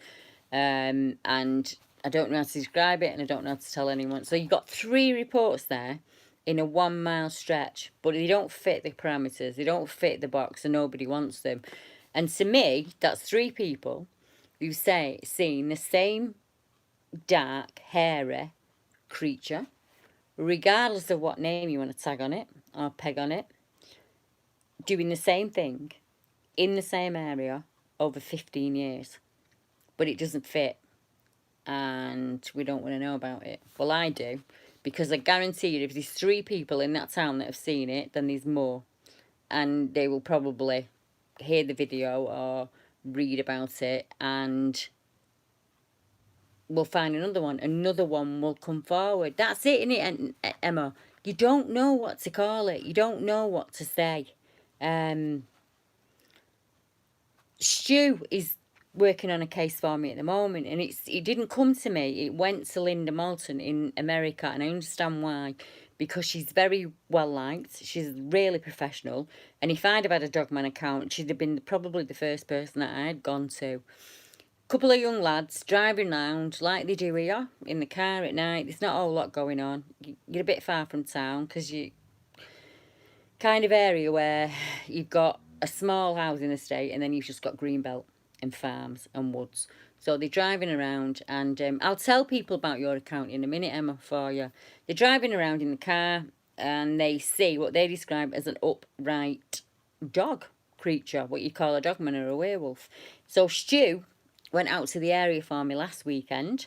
And I don't know how to describe it and I don't know how to tell anyone. So you've got 3 reports there in a 1 mile stretch, but they don't fit the parameters. They don't fit the box and nobody wants them. And to me, that's 3 people who've seen the same dark, hairy creature, regardless of what name you want to tag on it or peg on it, doing the same thing in the same area over 15 years. But it doesn't fit. And we don't want to know about it. Well, I do, because I guarantee you if there's 3 people in that town that have seen it, then there's more, and they will probably hear the video or read about it, and we'll find another one will come forward. That's it, innit? And Emma, you don't know what to call it, you don't know what to say. Stu is working on a case for me at the moment, and it didn't come to me, it went to Linda Moulton in America, and I understand why, because she's very well liked, she's really professional, and if I'd have had a Dogman account, she'd have been probably the first person that I had gone to. Couple of young lads driving round like they do here in the car at night. There's not a whole lot going on, you're a bit far from town because you kind of area where you've got a small housing estate and then you've just got greenbelt and farms and woods. So they're driving around, and I'll tell people about your account in a minute, Emma, for you. They're driving around in the car and they see what they describe as an upright dog creature, what you call a dogman or a werewolf. So Stu went out to the area for me last weekend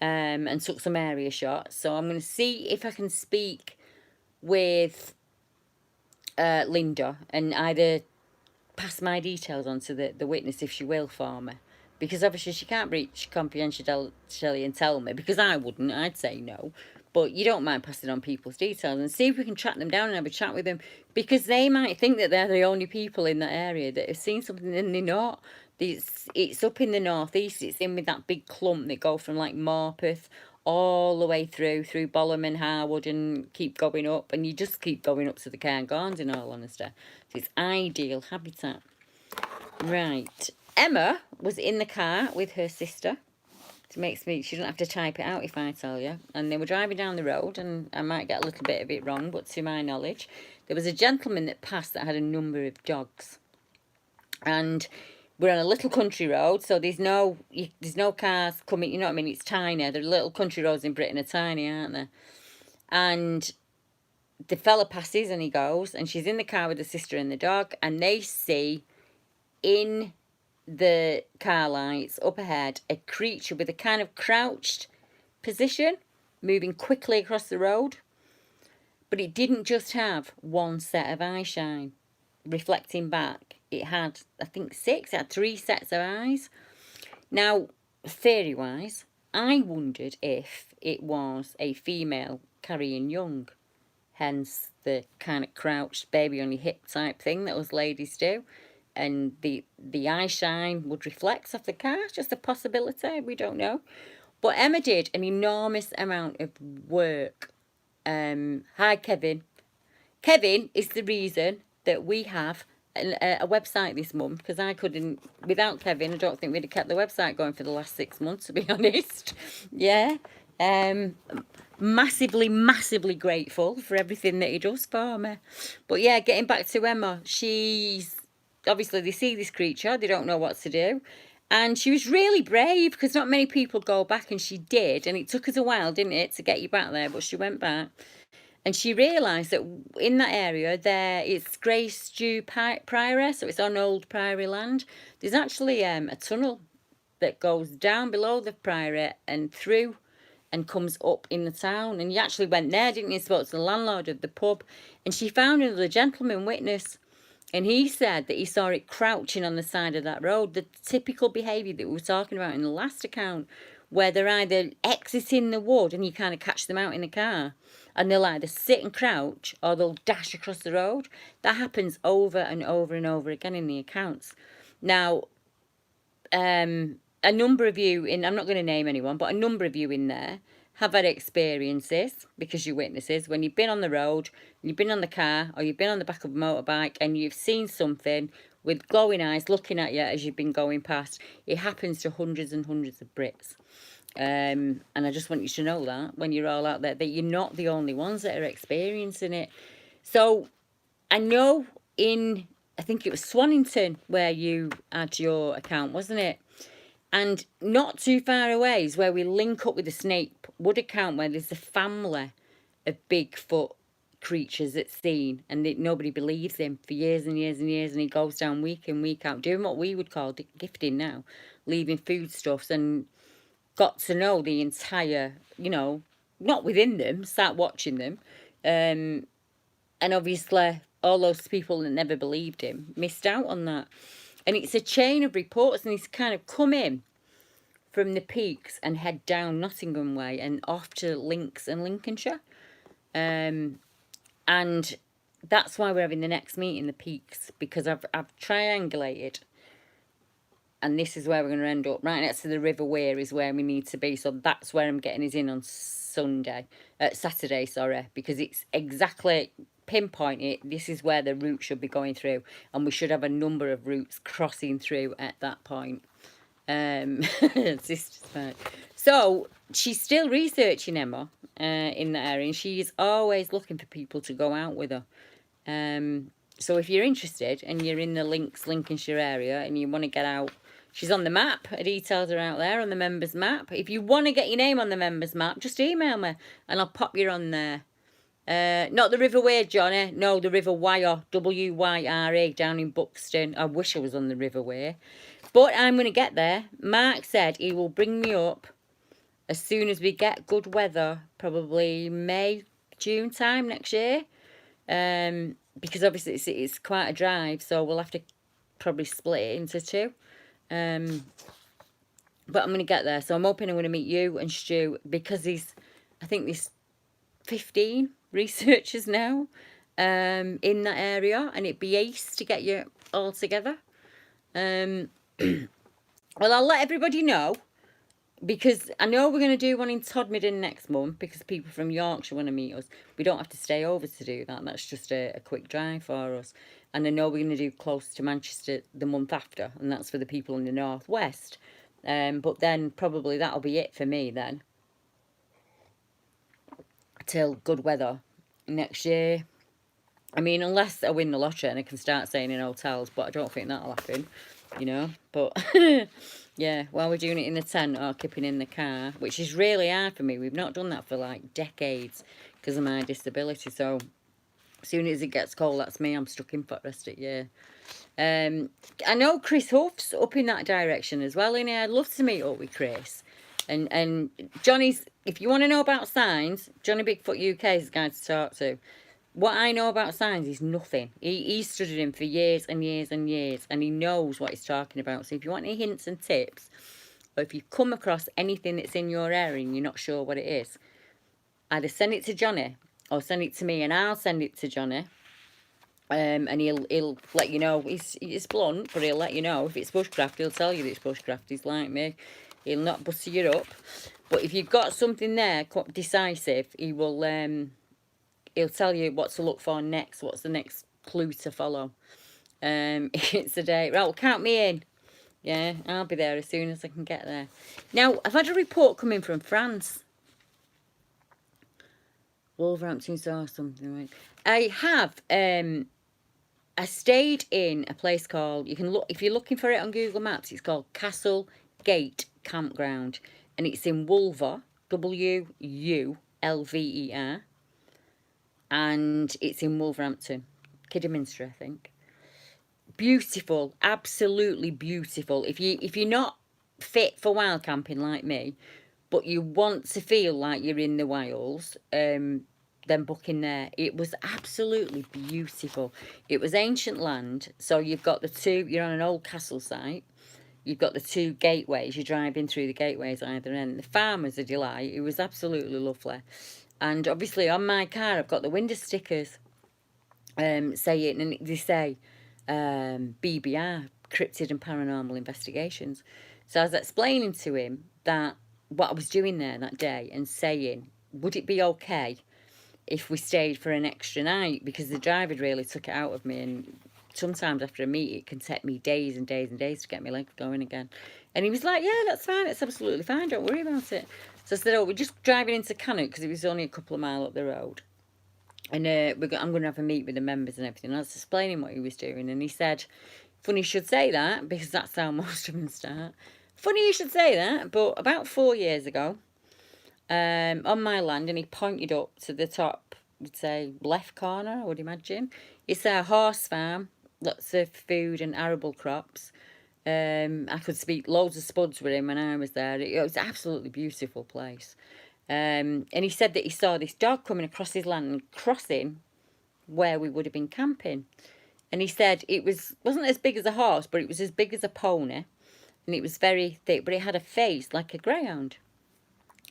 and took some area shots. So I'm going to see if I can speak with Linda and either pass my details on to the witness if she will for me, because obviously she can't breach confidentiality and tell me, because I wouldn't, I'd say no, but you don't mind passing on people's details and see if we can track them down and have a chat with them, because they might think that they're the only people in that area that have seen something and they're not. It's up in the northeast, it's in with that big clump that go from like Morpeth all the way through Bolham and Harwood and keep going up, and you just keep going up to the Cairngorms in all honesty. So it's ideal habitat. Right, Emma was in the car with her sister. It makes me, she doesn't have to type it out if I tell you. And they were driving down the road, and I might get a little bit of it wrong, but to my knowledge, there was a gentleman that passed that had a number of dogs. And we're on a little country road, so there's no cars coming, you know what I mean? It's tiny. The little country roads in Britain are tiny, aren't they? And the fella passes and he goes, and she's in the car with the sister and the dog, and they see in the car lights up ahead a creature with a kind of crouched position moving quickly across the road. But it didn't just have one set of eye shine reflecting back. It had, I think, 6. It had 3 sets of eyes. Now, theory-wise, I wondered if it was a female carrying young, hence the kind of crouched baby on your hip type thing that us ladies do, and the eye shine would reflect off the car. It's just a possibility, we don't know. But Emma did an enormous amount of work. Hi, Kevin. Kevin is the reason that we have a website this month, because I couldn't, without Kevin, I don't think we'd have kept the website going for the last 6 months, to be honest. Yeah. Massively grateful for everything that he does for me. But yeah, getting back to Emma, she's, obviously they see this creature, they don't know what to do. And she was really brave, because not many people go back, and she did. And it took us a while, didn't it, to get you back there, but she went back. And she realised that in that area it's Grey Stew Priory, so it's on old priory land. There's actually a tunnel that goes down below the priory and through and comes up in the town. And you actually went there, didn't you? Spoke to the landlord of the pub, and she found another gentleman witness, and he said that he saw it crouching on the side of that road. The typical behaviour that we were talking about in the last account, where they're either exiting the wood and you kind of catch them out in the car, and they'll either sit and crouch or they'll dash across the road. That happens over and over and over again in the accounts. Now, a number of you I'm not going to name anyone, but a number of you in there have had experiences, because you're witnesses, when you've been on the road, you've been on the car, or you've been on the back of a motorbike, and you've seen something with glowing eyes looking at you as you've been going past. It happens to hundreds and hundreds of Brits. And I just want you to know that when you're all out there, that you're not the only ones that are experiencing it. So I know I think it was Swannington where you had your account, wasn't it? And not too far away is where we link up with the Snake Wood account, where there's a family of Bigfoot creatures that's seen, and nobody believes him for years and years and years, and he goes down week in, week out, doing what we would call gifting now, leaving foodstuffs, and got to know the entire, not within them, start watching them. And obviously all those people that never believed him missed out on that. And it's a chain of reports, and he's kind of come in from the peaks and head down Nottingham way and off to Links and Lincolnshire. And that's why we're having the next meeting, the peaks, because I've triangulated. And this is where we're going to end up. Right next to the River Wear is where we need to be. So that's where I'm getting us in on Saturday, because it's exactly pinpointed. This is where the route should be going through, and we should have a number of routes crossing through at that point. So she's still researching, Emma, in that area, and she's always looking for people to go out with her. So if you're interested and you're in the Lincolnshire area and you want to get out, she's on the map. Her details are out there on the members map. If you want to get your name on the members map, just email me and I'll pop you on there. Not the River Wear, Johnny. No, the River Wyre, W-Y-R-E, down in Buxton. I wish I was on the River Wear. But I'm going to get there. Mark said he will bring me up as soon as we get good weather, probably May, June time next year. Because obviously it's quite a drive, so we'll have to probably split it into two. But I'm going to get there. So I'm hoping I'm going to meet you and Stu, because I think there's 15 researchers now in that area, and it'd be ace to get you all together. Well, I'll let everybody know, because I know we're going to do one in Todmorden next month, because people from Yorkshire want to meet us. We don't have to stay over to do that. That's just a quick drive for us. And I know we're going to do close to Manchester the month after, and that's for the people in the northwest. But then probably that'll be it for me then, till good weather next year. I mean, unless I win the lottery and I can start staying in hotels, but I don't think that'll happen, But yeah, while we're doing it in the tent or keeping in the car, which is really hard for me. We've not done that for like decades because of my disability. So as soon as it gets cold, that's me. I'm stuck in for the rest of the year. I know Chris Huff's up in that direction as well, and I'd love to meet up with Chris. And Johnny's, if you want to know about signs, Johnny Bigfoot UK is the guy to talk to. What I know about signs is nothing. He's studied him for years and years and years, and he knows what he's talking about. So if you want any hints and tips, or if you come across anything that's in your area and you're not sure what it is, either send it to Johnny or send it to me, and I'll send it to Johnny. And he'll let you know. He's blunt, but he'll let you know. If it's bushcraft, he'll tell you that it's bushcraft. He's like me. He'll not buster you up. But if you've got something there decisive, he will. He'll tell you what to look for next. What's the next clue to follow? It's a day. Right, well, count me in. Yeah, I'll be there as soon as I can get there. Now, I've had a report coming from France. Wolverhampton saw something, right? I have. I stayed in a place called, you can look, if you're looking for it on Google Maps, it's called Castle Gate Campground, and it's in Wulver, W-U-L-V-E-R. and it's in Wolverhampton, Kidderminster, I think. Beautiful, absolutely beautiful. If you're not fit for wild camping like me, but you want to feel like you're in the wilds, then book in there. It was absolutely beautiful. It was ancient land, so you've got the two. You're on an old castle site. You've got the two gateways. You're driving through the gateways either end. The farm was a delight. It was absolutely lovely. And obviously on my car, I've got the window stickers saying, and they say BBR, Cryptid and Paranormal Investigations. So I was explaining to him that what I was doing there that day and saying, would it be okay if we stayed for an extra night? Because the driver really took it out of me, and sometimes after a meet it can take me days and days and days to get my legs going again. And he was like, yeah, that's fine, it's absolutely fine, don't worry about it. So I said, oh, we're just driving into Cannock because it was only a couple of miles up the road, and I'm going to have a meet with the members and everything. I was explaining what he was doing, and he said, funny you should say that, because that's how most of them start. Funny you should say that, but about 4 years ago, on my land, and he pointed up to the top, would say left corner, I would imagine. It's a horse farm, lots of food and arable crops. I could speak loads of spuds with him when I was there. It was an absolutely beautiful place. And he said that he saw this dog coming across his land and crossing where we would have been camping. And he said it wasn't as big as a horse, but it was as big as a pony. And it was very thick, but it had a face like a greyhound.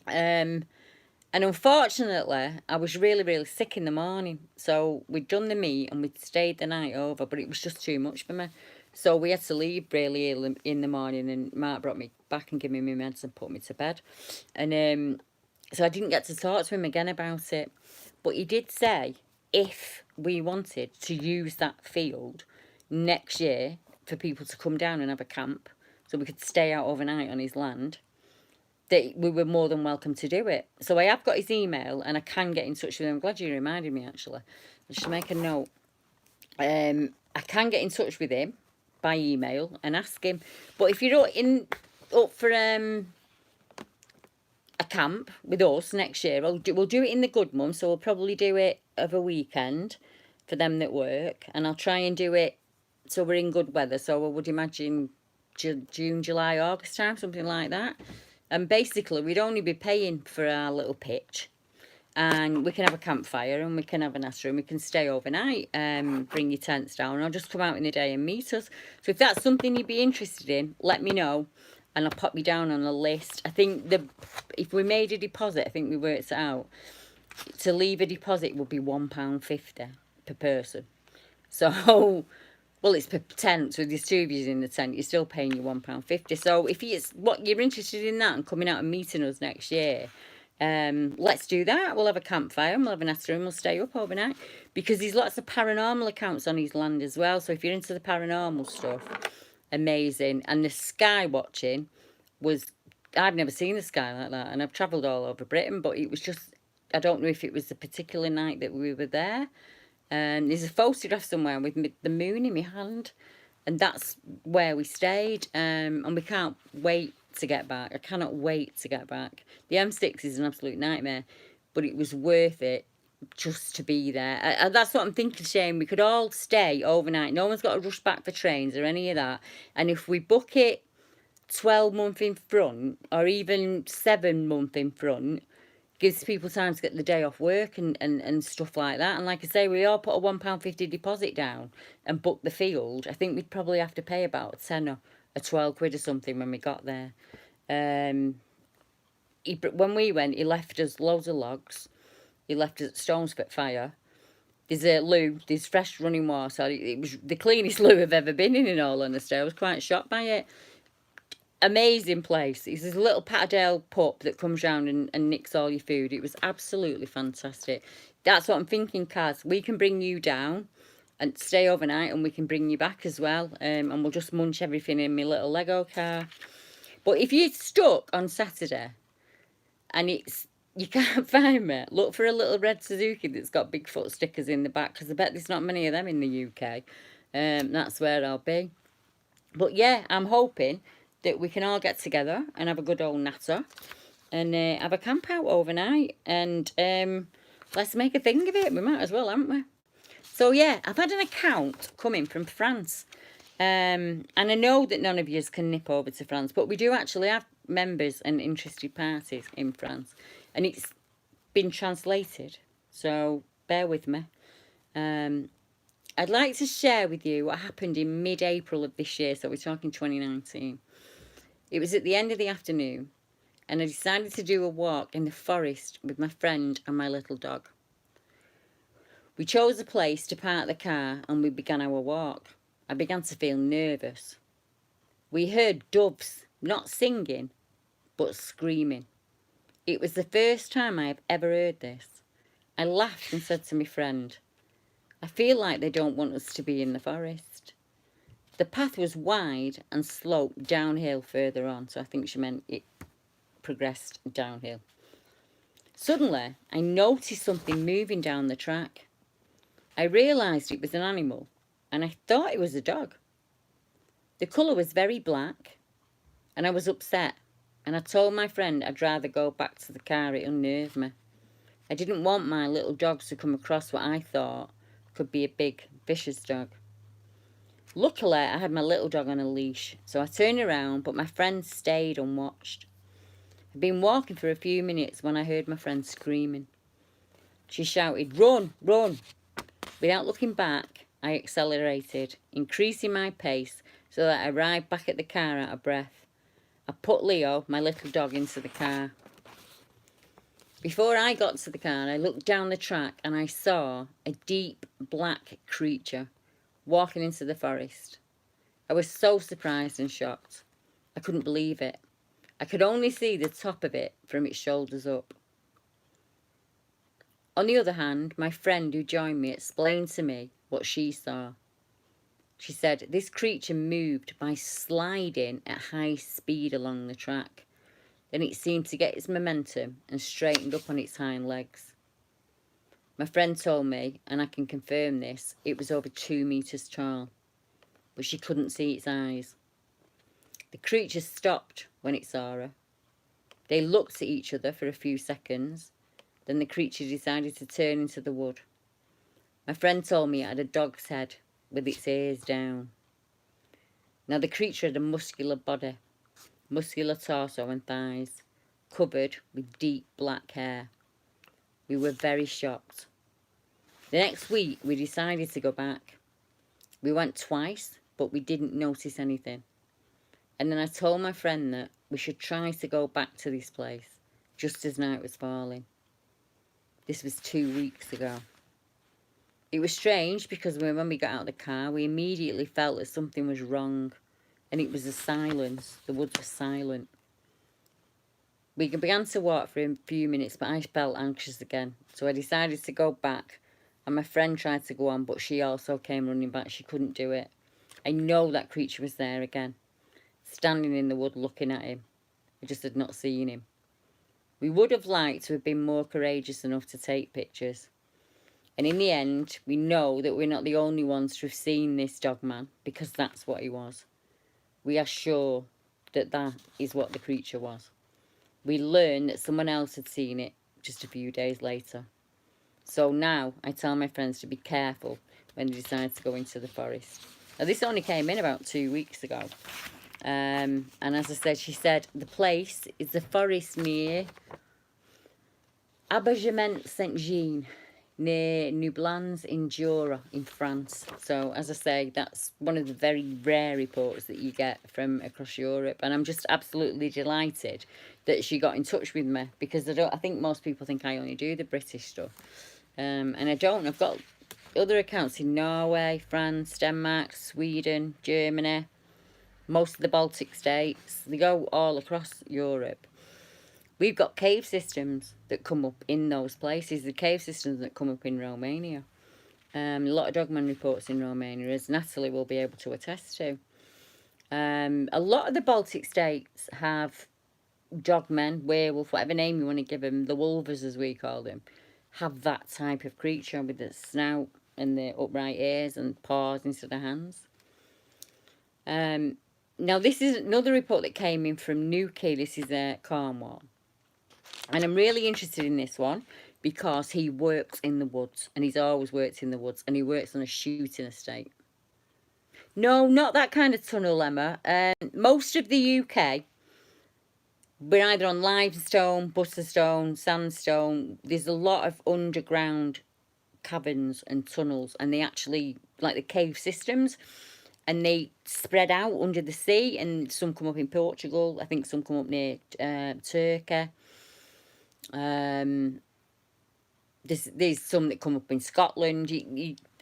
And unfortunately, I was really, really sick in the morning. So we'd done the meet and we'd stayed the night over, but it was just too much for me. So we had to leave really early in the morning, and Mark brought me back and gave me my meds and put me to bed. And so I didn't get to talk to him again about it. But he did say if we wanted to use that field next year for people to come down and have a camp, so we could stay out overnight on his land, that we were more than welcome to do it. So I have got his email and I can get in touch with him. I'm glad you reminded me, actually. I should make a note. I can get in touch with him by email and ask him. But if you're up for a camp with us next year, we'll do it in the good month. So we'll probably do it of a weekend for them that work. And I'll try and do it so we're in good weather. So I would imagine June, July, August time, something like that. And basically, we'd only be paying for our little pitch. And we can have a campfire and we can have a nest room. We can stay overnight, bring your tents down. And I'll just come out in the day and meet us. So if that's something you'd be interested in, let me know. And I'll pop you down on a list. I think if we made a deposit, I think we worked it out. To leave a deposit would be £1.50 per person. So... well, it's per tent, so there's 2 of you in the tent, you're still paying you £1.50. So if you're interested in that and coming out and meeting us next year, let's do that. We'll have a campfire and we'll have a nest room, we'll stay up overnight. Because there's lots of paranormal accounts on his land as well. So if you're into the paranormal stuff, amazing. And the sky watching I've never seen the sky like that. And I've travelled all over Britain, but it was just, I don't know if it was the particular night that we were there. There's a photograph somewhere with the moon in my hand, and that's where we stayed. And we can't wait to get back. I cannot wait to get back. The M6 is an absolute nightmare, but it was worth it just to be there. That's what I'm thinking, Shane. We could all stay overnight. No one's got to rush back for trains or any of that. And if we book it 12 months in front, or even 7 months in front, gives people time to get the day off work and stuff like that. And like I say, we all put a £1.50 deposit down and book the field. I think we'd probably have to pay about 10 or 12 quid or something when we got there. When we went, he left us loads of logs. He left us stones for fire. There's a loo, there's fresh running water. It was the cleanest loo I've ever been in all honesty. I was quite shocked by it. Amazing place. It's this little Patterdale pup that comes round and nicks all your food. It was absolutely fantastic. That's what I'm thinking, Kaz. We can bring you down and stay overnight, and we can bring you back as well. And we'll just munch everything in my little Lego car. But if you're stuck on Saturday and you can't find me, look for a little red Suzuki that's got Bigfoot stickers in the back, because I bet there's not many of them in the UK. That's where I'll be. But yeah, I'm hoping that we can all get together and have a good old natter and have a camp out overnight. And let's make a thing of it. We might as well, haven't we? So yeah, I've had an account coming from France. And I know that none of yous can nip over to France, but we do actually have members and interested parties in France. And it's been translated, so bear with me. I'd like to share with you what happened in mid-April of this year, so we're talking 2019. It was at the end of the afternoon, and I decided to do a walk in the forest with my friend and my little dog. We chose a place to park the car and we began our walk. I began to feel nervous. We heard doves, not singing, but screaming. It was the first time I have ever heard this. I laughed and said to my friend, I feel like they don't want us to be in the forest. The path was wide and sloped downhill further on, so I think she meant it progressed downhill. Suddenly, I noticed something moving down the track. I realised it was an animal, and I thought it was a dog. The colour was very black, and I was upset, and I told my friend I'd rather go back to the car. It unnerved me. I didn't want my little dogs to come across what I thought could be a big, vicious dog. Luckily, I had my little dog on a leash, so I turned around, but my friend stayed unwatched. I'd been walking for a few minutes when I heard my friend screaming. She shouted, "Run, run!" Without looking back, I accelerated, increasing my pace so that I arrived back at the car out of breath. I put Leo, my little dog, into the car. Before I got to the car, I looked down the track and I saw a deep black creature walking into the forest. I was so surprised and shocked. I couldn't believe it. I could only see the top of it from its shoulders up. On the other hand, my friend who joined me explained to me what she saw. She said this creature moved by sliding at high speed along the track. Then it seemed to get its momentum and straightened up on its hind legs. My friend told me, and I can confirm this, it was over 2 metres tall, but she couldn't see its eyes. The creature stopped when it saw her. They looked at each other for a few seconds. Then the creature decided to turn into the wood. My friend told me it had a dog's head with its ears down. Now the creature had a muscular body, muscular torso and thighs, covered with deep black hair. We were very shocked. The next week we decided to go back. We went twice, but we didn't notice anything. And then I told my friend that we should try to go back to this place just as night was falling. This was 2 weeks ago. It was strange because when we got out of the car, we immediately felt that something was wrong. And it was a silence. The woods were silent. We began to walk for a few minutes, but I felt anxious again. So I decided to go back. And my friend tried to go on, but she also came running back. She couldn't do it. I know that creature was there again, standing in the wood looking at him. I just had not seen him. We would have liked to have been more courageous enough to take pictures. And in the end, we know that we're not the only ones to have seen this dog man, because that's what he was. We are sure that that is what the creature was. We learned that someone else had seen it just a few days later. So now I tell my friends to be careful when they decide to go into the forest. Now this only came in about 2 weeks ago. And as I said, she said the place is the forest near Abergement Saint-Jean, near Nublans in Jura in France. So as I say, that's one of the very rare reports that you get from across Europe, and I'm just absolutely delighted that she got in touch with me, because I think most people think I only do the British stuff, and I don't. I've got other accounts in Norway, France, Denmark, Sweden, Germany, most of the Baltic states. They go all across Europe. We've got cave systems that come up in those places. The cave systems that come up in Romania. A lot of dogman reports in Romania, as Natalie will be able to attest to. A lot of the Baltic states have dogmen, werewolf, whatever name you want to give them, the wolvers as we call them, have that type of creature with the snout and the upright ears and paws instead of hands. Now this is another report that came in from Newquay. This is Cornwall. And I'm really interested in this one because he works in the woods, and he's always worked in the woods, and he works on a shooting estate. No, not that kind of tunnel, Emma. Most of the UK, we're either on limestone, butterstone, sandstone. There's a lot of underground caverns and tunnels, and they actually, like the cave systems, and they spread out under the sea, and some come up in Portugal. I think some come up near Turkey. There's some that come up in Scotland,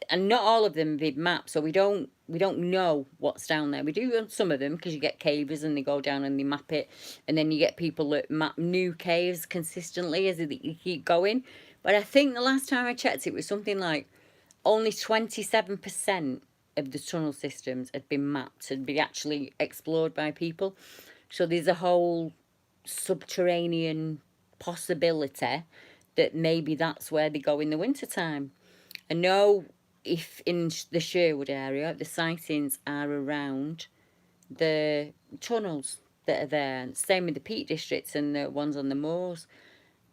and not all of them have been mapped, so we don't know what's down there. We do on some of them, because you get cavers and they go down and they map it, and then you get people that map new caves consistently as you keep going. But I think the last time I checked, it was something like only 27% of the tunnel systems had been mapped, had been actually explored by people. So there's a whole subterranean possibility that maybe that's where they go in the wintertime. I know if in the Sherwood area, the sightings are around the tunnels that are there. Same with the Peak Districts and the ones on the moors.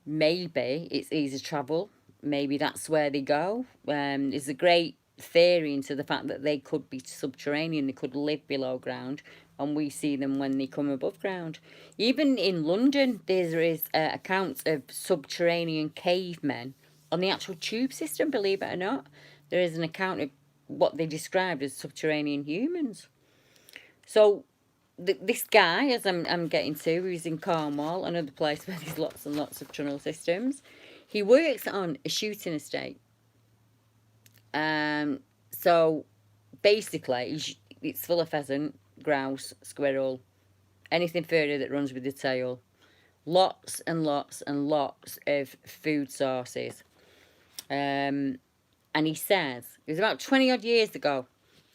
Maybe it's easy travel. Maybe that's where they go. There's a great theory into the fact that they could be subterranean. They could live below ground, and we see them when they come above ground. Even in London, there is accounts of subterranean cavemen on the actual tube system, believe it or not. There is an account of what they described as subterranean humans. So this guy, as I'm getting to, who's in Cornwall, another place where there's lots and lots of tunnel systems, he works on a shooting estate. So basically, it's full of pheasant, grouse, squirrel, anything further that runs with the tail. Lots and lots and lots of food sources. And he says, it was about 20 odd years ago.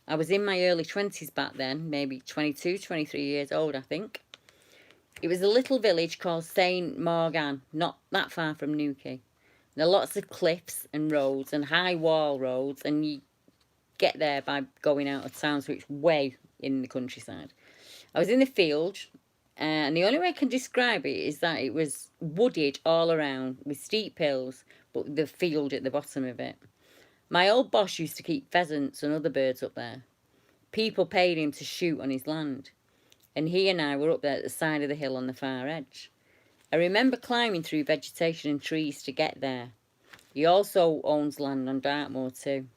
I was in my early 20s back then, maybe 22, 23 years old, I think. It was a little village called St. Morgan, not that far from Newquay. There are lots of cliffs and roads and high wall roads, and you get there by going out of town, so it's way in the countryside. I was in the field, and the only way I can describe it is that it was wooded all around with steep hills, but the field at the bottom of it. My old boss used to keep pheasants and other birds up there. People paid him to shoot on his land, and he and I were up there at the side of the hill on the far edge. I remember climbing through vegetation and trees to get there. He also owns land on Dartmoor too.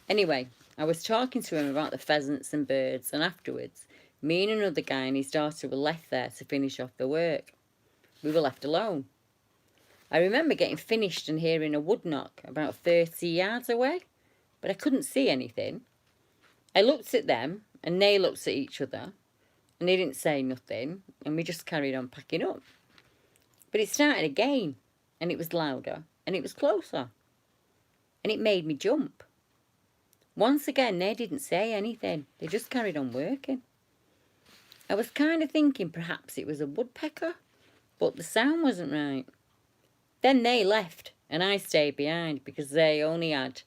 Anyway, I was talking to him about the pheasants and birds, and afterwards, me and another guy and his daughter were left there to finish off the work. We were left alone. I remember getting finished and hearing a wood knock about 30 yards away, but I couldn't see anything. I looked at them, and they looked at each other, and they didn't say nothing, and we just carried on packing up. But it started again, and it was louder, and it was closer, and it made me jump. Once again, they didn't say anything. They just carried on working. I was kind of thinking perhaps it was a woodpecker, but the sound wasn't right. Then they left, and I stayed behind because they only had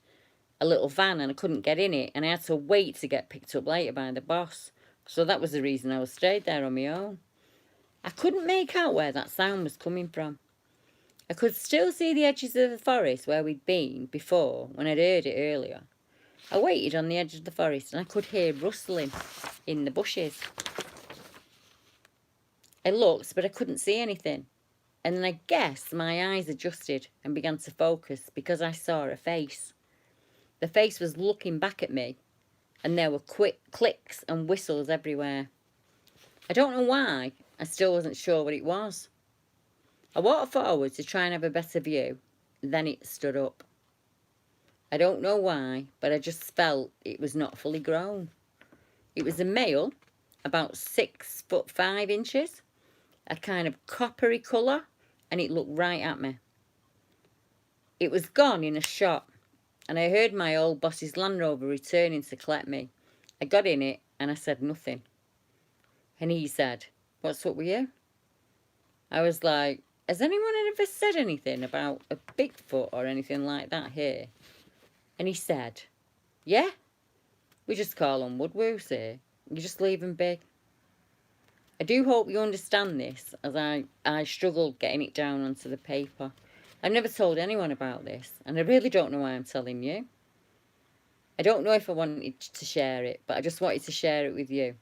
a little van and I couldn't get in it, and I had to wait to get picked up later by the boss. So that was the reason I was stayed there on my own. I couldn't make out where that sound was coming from. I could still see the edges of the forest where we'd been before when I'd heard it earlier. I waited on the edge of the forest and I could hear rustling in the bushes. I looked, but I couldn't see anything. And then I guess my eyes adjusted and began to focus because I saw a face. The face was looking back at me, and there were quick clicks and whistles everywhere. I don't know why, I still wasn't sure what it was. I walked forward to try and have a better view, then it stood up. I don't know why, but I just felt it was not fully grown. It was a male, about 6'5" a kind of coppery colour, and it looked right at me. It was gone in a shot, and I heard my old boss's Land Rover returning to collect me. I got in it, and I said nothing. And he said, "What's up with you?" I was like, "Has anyone ever said anything about a Bigfoot or anything like that here?" And he said, "Yeah, we just call them woodwoos here. You just leave them big." I do hope you understand this, as I struggled getting it down onto the paper. I've never told anyone about this, and I really don't know why I'm telling you. I don't know if I wanted to share it, but I just wanted to share it with you.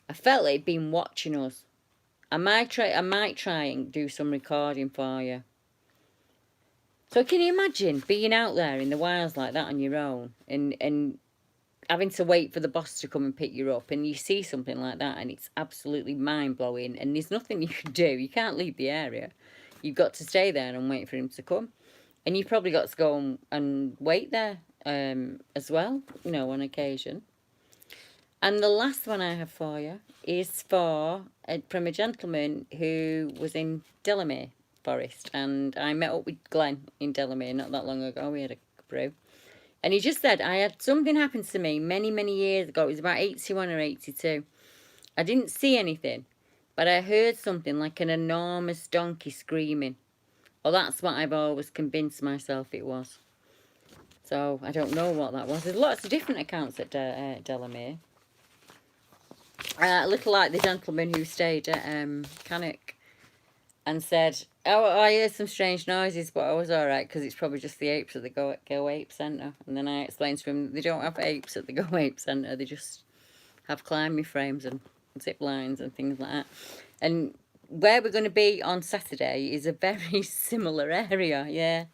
I felt like it'd been watching us. I might try and do some recording for you. So can you imagine being out there in the wilds like that on your own and having to wait for the boss to come and pick you up, and you see something like that and it's absolutely mind-blowing and there's nothing you can do. You can't leave the area. You've got to stay there and wait for him to come. And you've probably got to go and wait there as well, you know, on occasion. And the last one I have for you is from a gentleman who was in Delamere Forest. And I met up with Glenn in Delamere not that long ago. We had a brew. And he just said, I had something happen to me many, many years ago. It was about 81 or 82. I didn't see anything, but I heard something like an enormous donkey screaming. Well, that's what I've always convinced myself it was. So I don't know what that was. There's lots of different accounts at Delamere. A little like the gentleman who stayed at Cannock and said, oh, I heard some strange noises, but I was all right because it's probably just the apes at the Go Ape Centre. And then I explained to him, they don't have apes at the Go Ape Centre. They just have climbing frames and zip lines and things like that. And where we're going to be on Saturday is a very similar area, yeah.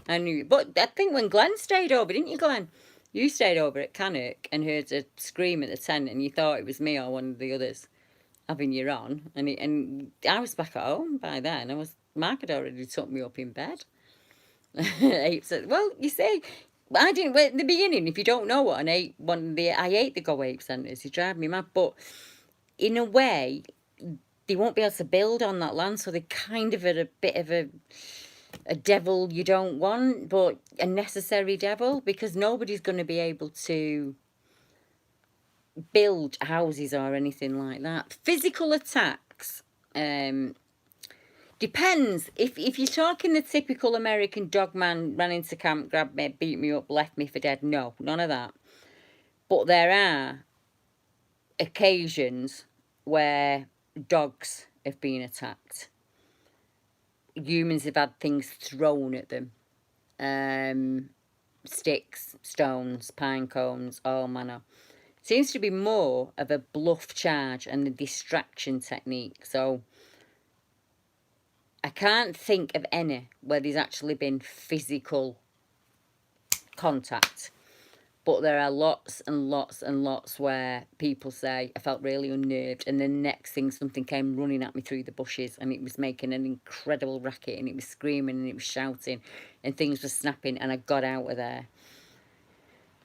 I knew. But I think when Glenn stayed over, didn't you, Glenn? You stayed over at Cannock and heard a scream at the tent and you thought it was me or one of the others having you on. And I was back at home by then. Mark had already took me up in bed. Ape said, well, you see, I didn't wait at the beginning. If you don't know what I ate the Go Ape Centres. You drive me mad. But in a way, they won't be able to build on that land, so they kind of had a bit of a devil you don't want, but a necessary devil, because nobody's going to be able to build houses or anything like that. Physical attacks depends. If you're talking the typical American dog man, ran into camp, grabbed me, beat me up, left me for dead, no, none of that. But there are occasions where dogs have been attacked. Humans have had things thrown at them. Sticks, stones, pine cones, all manner. Seems to be more of a bluff charge and the distraction technique. So I can't think of any where there's actually been physical contact. But there are lots and lots and lots where people say, I felt really unnerved. And the next thing, something came running at me through the bushes and it was making an incredible racket and it was screaming and it was shouting and things were snapping and I got out of there.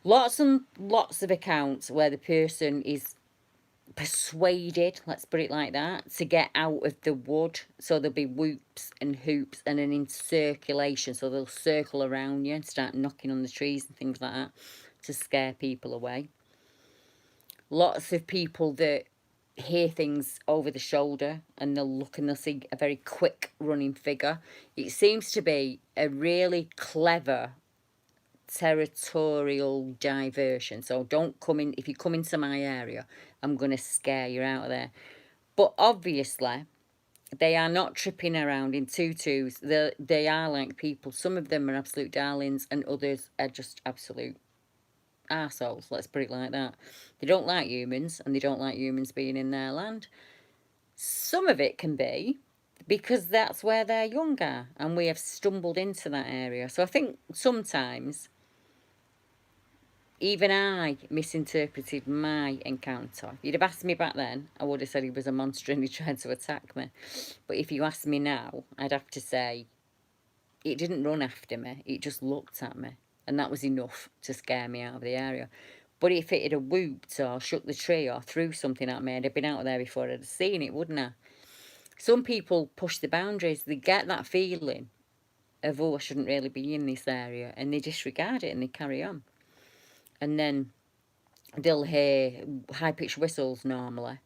Lots and lots of accounts where the person is persuaded, let's put it like that, to get out of the wood. So there'll be whoops and hoops and an in circulation. So they'll circle around you and start knocking on the trees and things like that to scare people away. Lots of people that hear things over the shoulder and they'll look and they'll see a very quick running figure. It seems to be a really clever territorial diversion. So don't come in. If you come into my area, I'm going to scare you out of there. But obviously they are not tripping around in tutus. They are like people. Some of them are absolute darlings and others are just absolute arseholes, let's put it like that. They don't like humans and they don't like humans being in their land. Some of it can be because that's where they're young are and we have stumbled into that area. So I think sometimes even I misinterpreted my encounter. If you'd have asked me back then, I would have said he was a monster and he tried to attack me. But if you ask me now, I'd have to say it didn't run after me, it just looked at me. And that was enough to scare me out of the area. But if it had whooped or shook the tree or threw something at me, I'd have been out there before I'd have seen it, wouldn't I? Some people push the boundaries. They get that feeling of, oh, I shouldn't really be in this area. And they disregard it and they carry on. And then they'll hear high-pitched whistles normally.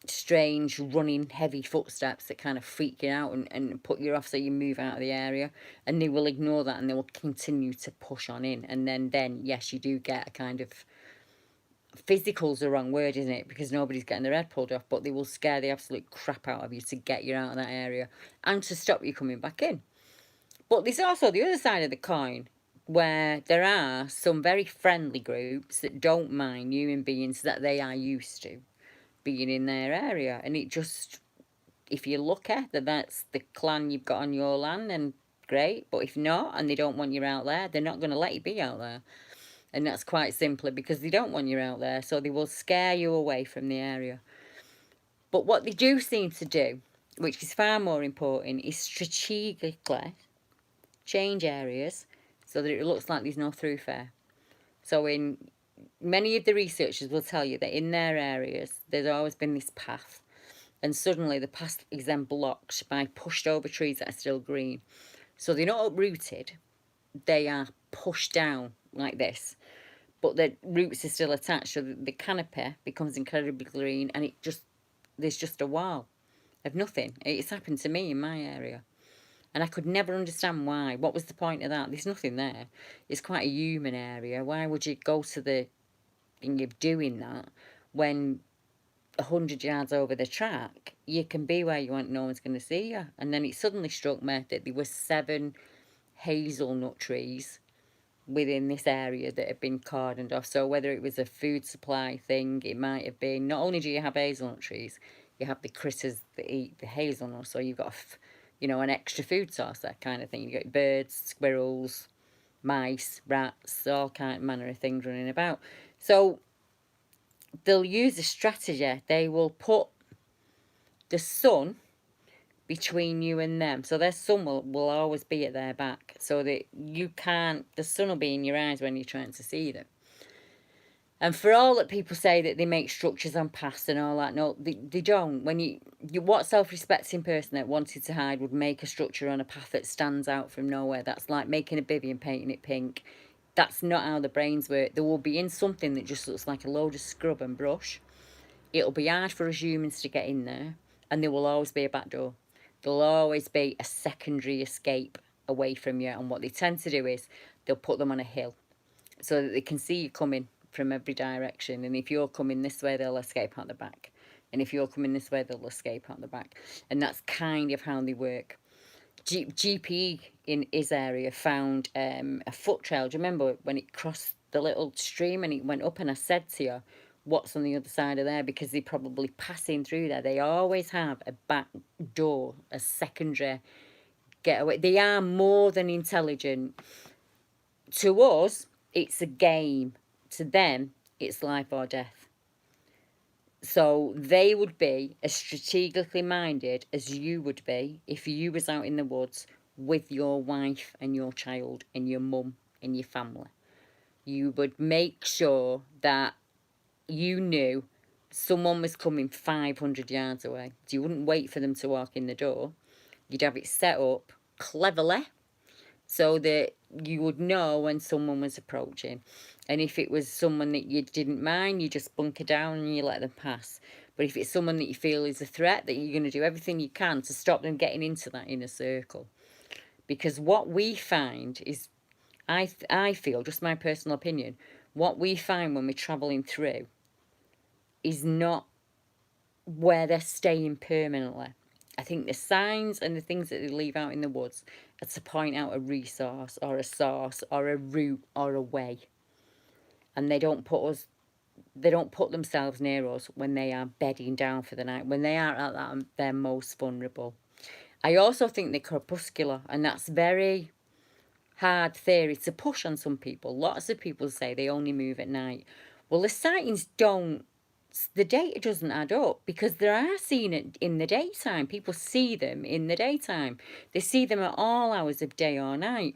Strange running heavy footsteps that kind of freak you out and put you off, so you move out of the area, and they will ignore that and they will continue to push on in. And then yes, you do get a kind of physical's the wrong word, isn't it? Because nobody's getting their head pulled off, but they will scare the absolute crap out of you to get you out of that area and to stop you coming back in. But there's also the other side of the coin, where there are some very friendly groups that don't mind human beings that they are used to being in their area. And it just, if you're lucky that that's the clan you've got on your land, then great. But if not, and they don't want you out there, they're not going to let you be out there. And that's quite simply because they don't want you out there, so they will scare you away from the area. But what they do seem to do, which is far more important, is strategically change areas so that it looks like there's no thoroughfare. So in many of the researchers will tell you that in their areas, there's always been this path. And suddenly the path is then blocked by pushed over trees that are still green. So they're not uprooted, they are pushed down like this. But the roots are still attached, so the canopy becomes incredibly green, and there's just a wall of nothing. It's happened to me in my area. And I could never understand why. What was the point of that? There's nothing there. It's quite a human area. Why would you go to the thing of doing that when 100 yards over the track, you can be where you want, no one's going to see you? And then it suddenly struck me that there were 7 hazelnut trees within this area that had been cordoned off. So whether it was a food supply thing, it might have been, not only do you have hazelnut trees, you have the critters that eat the hazelnut, so you've got an extra food source, that kind of thing. You get birds, squirrels, mice, rats, all kind of manner of things running about. So they'll use a strategy. They will put the sun between you and them, so their sun will always be at their back, so that the sun will be in your eyes when you're trying to see them. And for all that people say that they make structures on paths and all that, no, they don't. What self-respecting person that wanted to hide would make a structure on a path that stands out from nowhere? That's like making a bivvy and painting it pink. That's not how the brains work. They will be in something that just looks like a load of scrub and brush. It'll be hard for us humans to get in there, and there will always be a back door. There'll always be a secondary escape away from you, and what they tend to do is they'll put them on a hill so that they can see you coming from every direction. And if you're coming this way, they'll escape out the back. And if you're coming this way, they'll escape out the back. And that's kind of how they work. GP in his area found a foot trail. Do you remember when it crossed the little stream and it went up? And I said to you, what's on the other side of there? Because they're probably passing through there. They always have a back door, a secondary getaway. They are more than intelligent. To us, it's a game. To them, it's life or death. So they would be as strategically minded as you would be if you was out in the woods with your wife and your child and your mum and your family. You would make sure that you knew someone was coming 500 yards away. So you wouldn't wait for them to walk in the door. You'd have it set up cleverly so that you would know when someone was approaching. And if it was someone that you didn't mind, you just bunker down and you let them pass. But if it's someone that you feel is a threat, that you're going to do everything you can to stop them getting into that inner circle. Because what we find is, I feel, just my personal opinion, what we find when we're travelling through is not where they're staying permanently. I think the signs and the things that they leave out in the woods are to point out a resource or a source or a route or a way. And they don't put themselves near us when they are bedding down for the night, when they are at their most vulnerable. I also think they're crepuscular, and that's very hard theory to push on some people. Lots of people say they only move at night. Well, the sightings the data doesn't add up, because they are seen in the daytime. People see them in the daytime. They see them at all hours of day or night.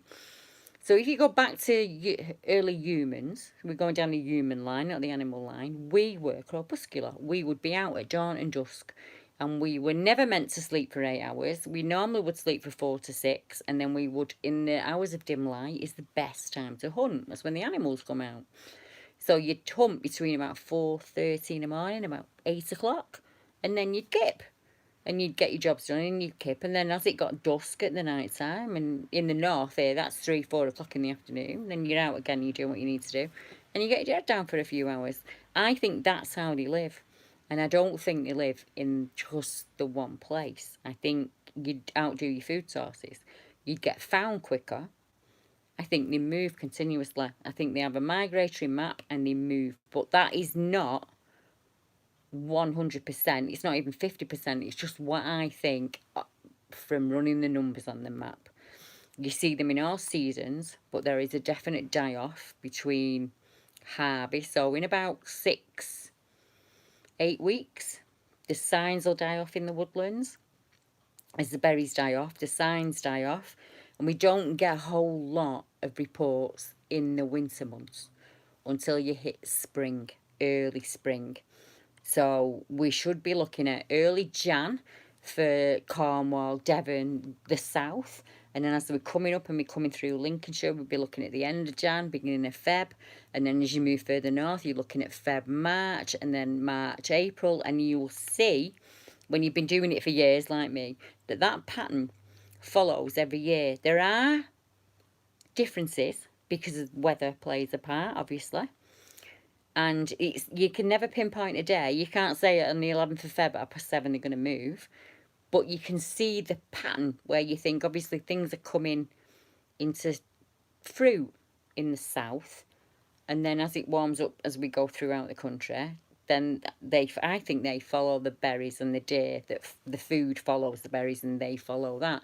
So if you go back to early humans, we're going down the human line, not the animal line, we were crepuscular. We would be out at dawn and dusk, and we were never meant to sleep for 8 hours. We normally would sleep for 4 to 6, and then we would, in the hours of dim light, is the best time to hunt. That's when the animals come out. So you'd hunt between about 4:30 in the morning, about 8 o'clock, and then you'd kip. And you'd get your jobs done and you'd kip. And then as it got dusk at the night time, and in the north here, that's 3, 4 o'clock in the afternoon, then you're out again, you're doing what you need to do. and you get your head down for a few hours. I think that's how they live. And I don't think they live in just the one place. I think you'd outdo your food sources. You'd get found quicker. I think they move continuously. I think they have a migratory map and they move. But that is not 100%. It's not even 50%. It's just what I think from running the numbers on the map. You see them in all seasons, but there is a definite die-off between harvest. So in about 6-8 weeks, the signs will die off in the woodlands. As the berries die off, the signs die off, and we don't get a whole lot of reports in the winter months until you hit spring, early spring. So we should be looking at early Jan for Cornwall, Devon, the south. And then as we're coming up and we're coming through Lincolnshire, we'll be looking at the end of Jan, beginning of Feb. And then as you move further north, you're looking at Feb, March, and then March, April. And you'll see, when you've been doing it for years like me, that that pattern follows every year. There are differences because weather plays a part, obviously. And you can never pinpoint a day. You can't say on the 11th of Feb at 7 they're going to move. But you can see the pattern where you think, obviously, things are coming into fruit in the south. And then as it warms up, as we go throughout the country, then I think they follow the berries and the deer. That the food follows the berries and they follow that.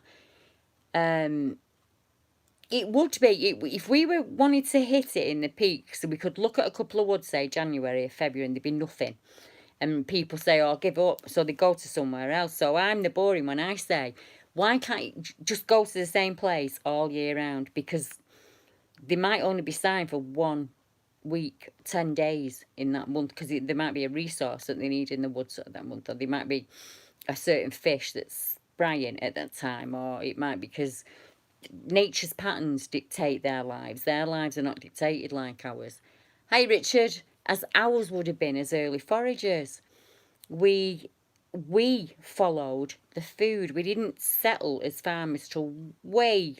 It would be, if we were wanting to hit it in the peak, so we could look at a couple of woods, say January or February, and there'd be nothing. And people say, oh, give up. So they go to somewhere else. So I'm the boring one. I say, why can't you just go to the same place all year round? Because they might only be signed for 1 week, 10 days in that month, because there might be a resource that they need in the woods at that month, or there might be a certain fish that's spraying at that time, or it might be because nature's patterns dictate their lives. Their lives are not dictated like ours. Hi, Richard. As ours would have been as early foragers, we followed the food. We didn't settle as farmers till way,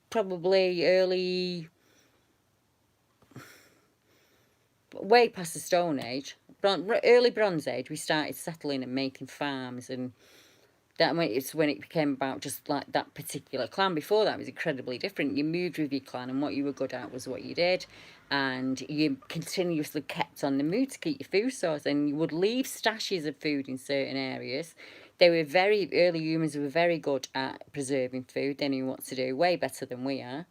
probably way past the Stone Age, early Bronze Age. We started settling and making farms, and it's when it became about just like that particular clan. Before that, it was incredibly different. You moved with your clan, and what you were good at was what you did, and you continuously kept on the move to keep your food source, and you would leave stashes of food in certain areas. Early humans were very good at preserving food. They knew what to do, way better than we are.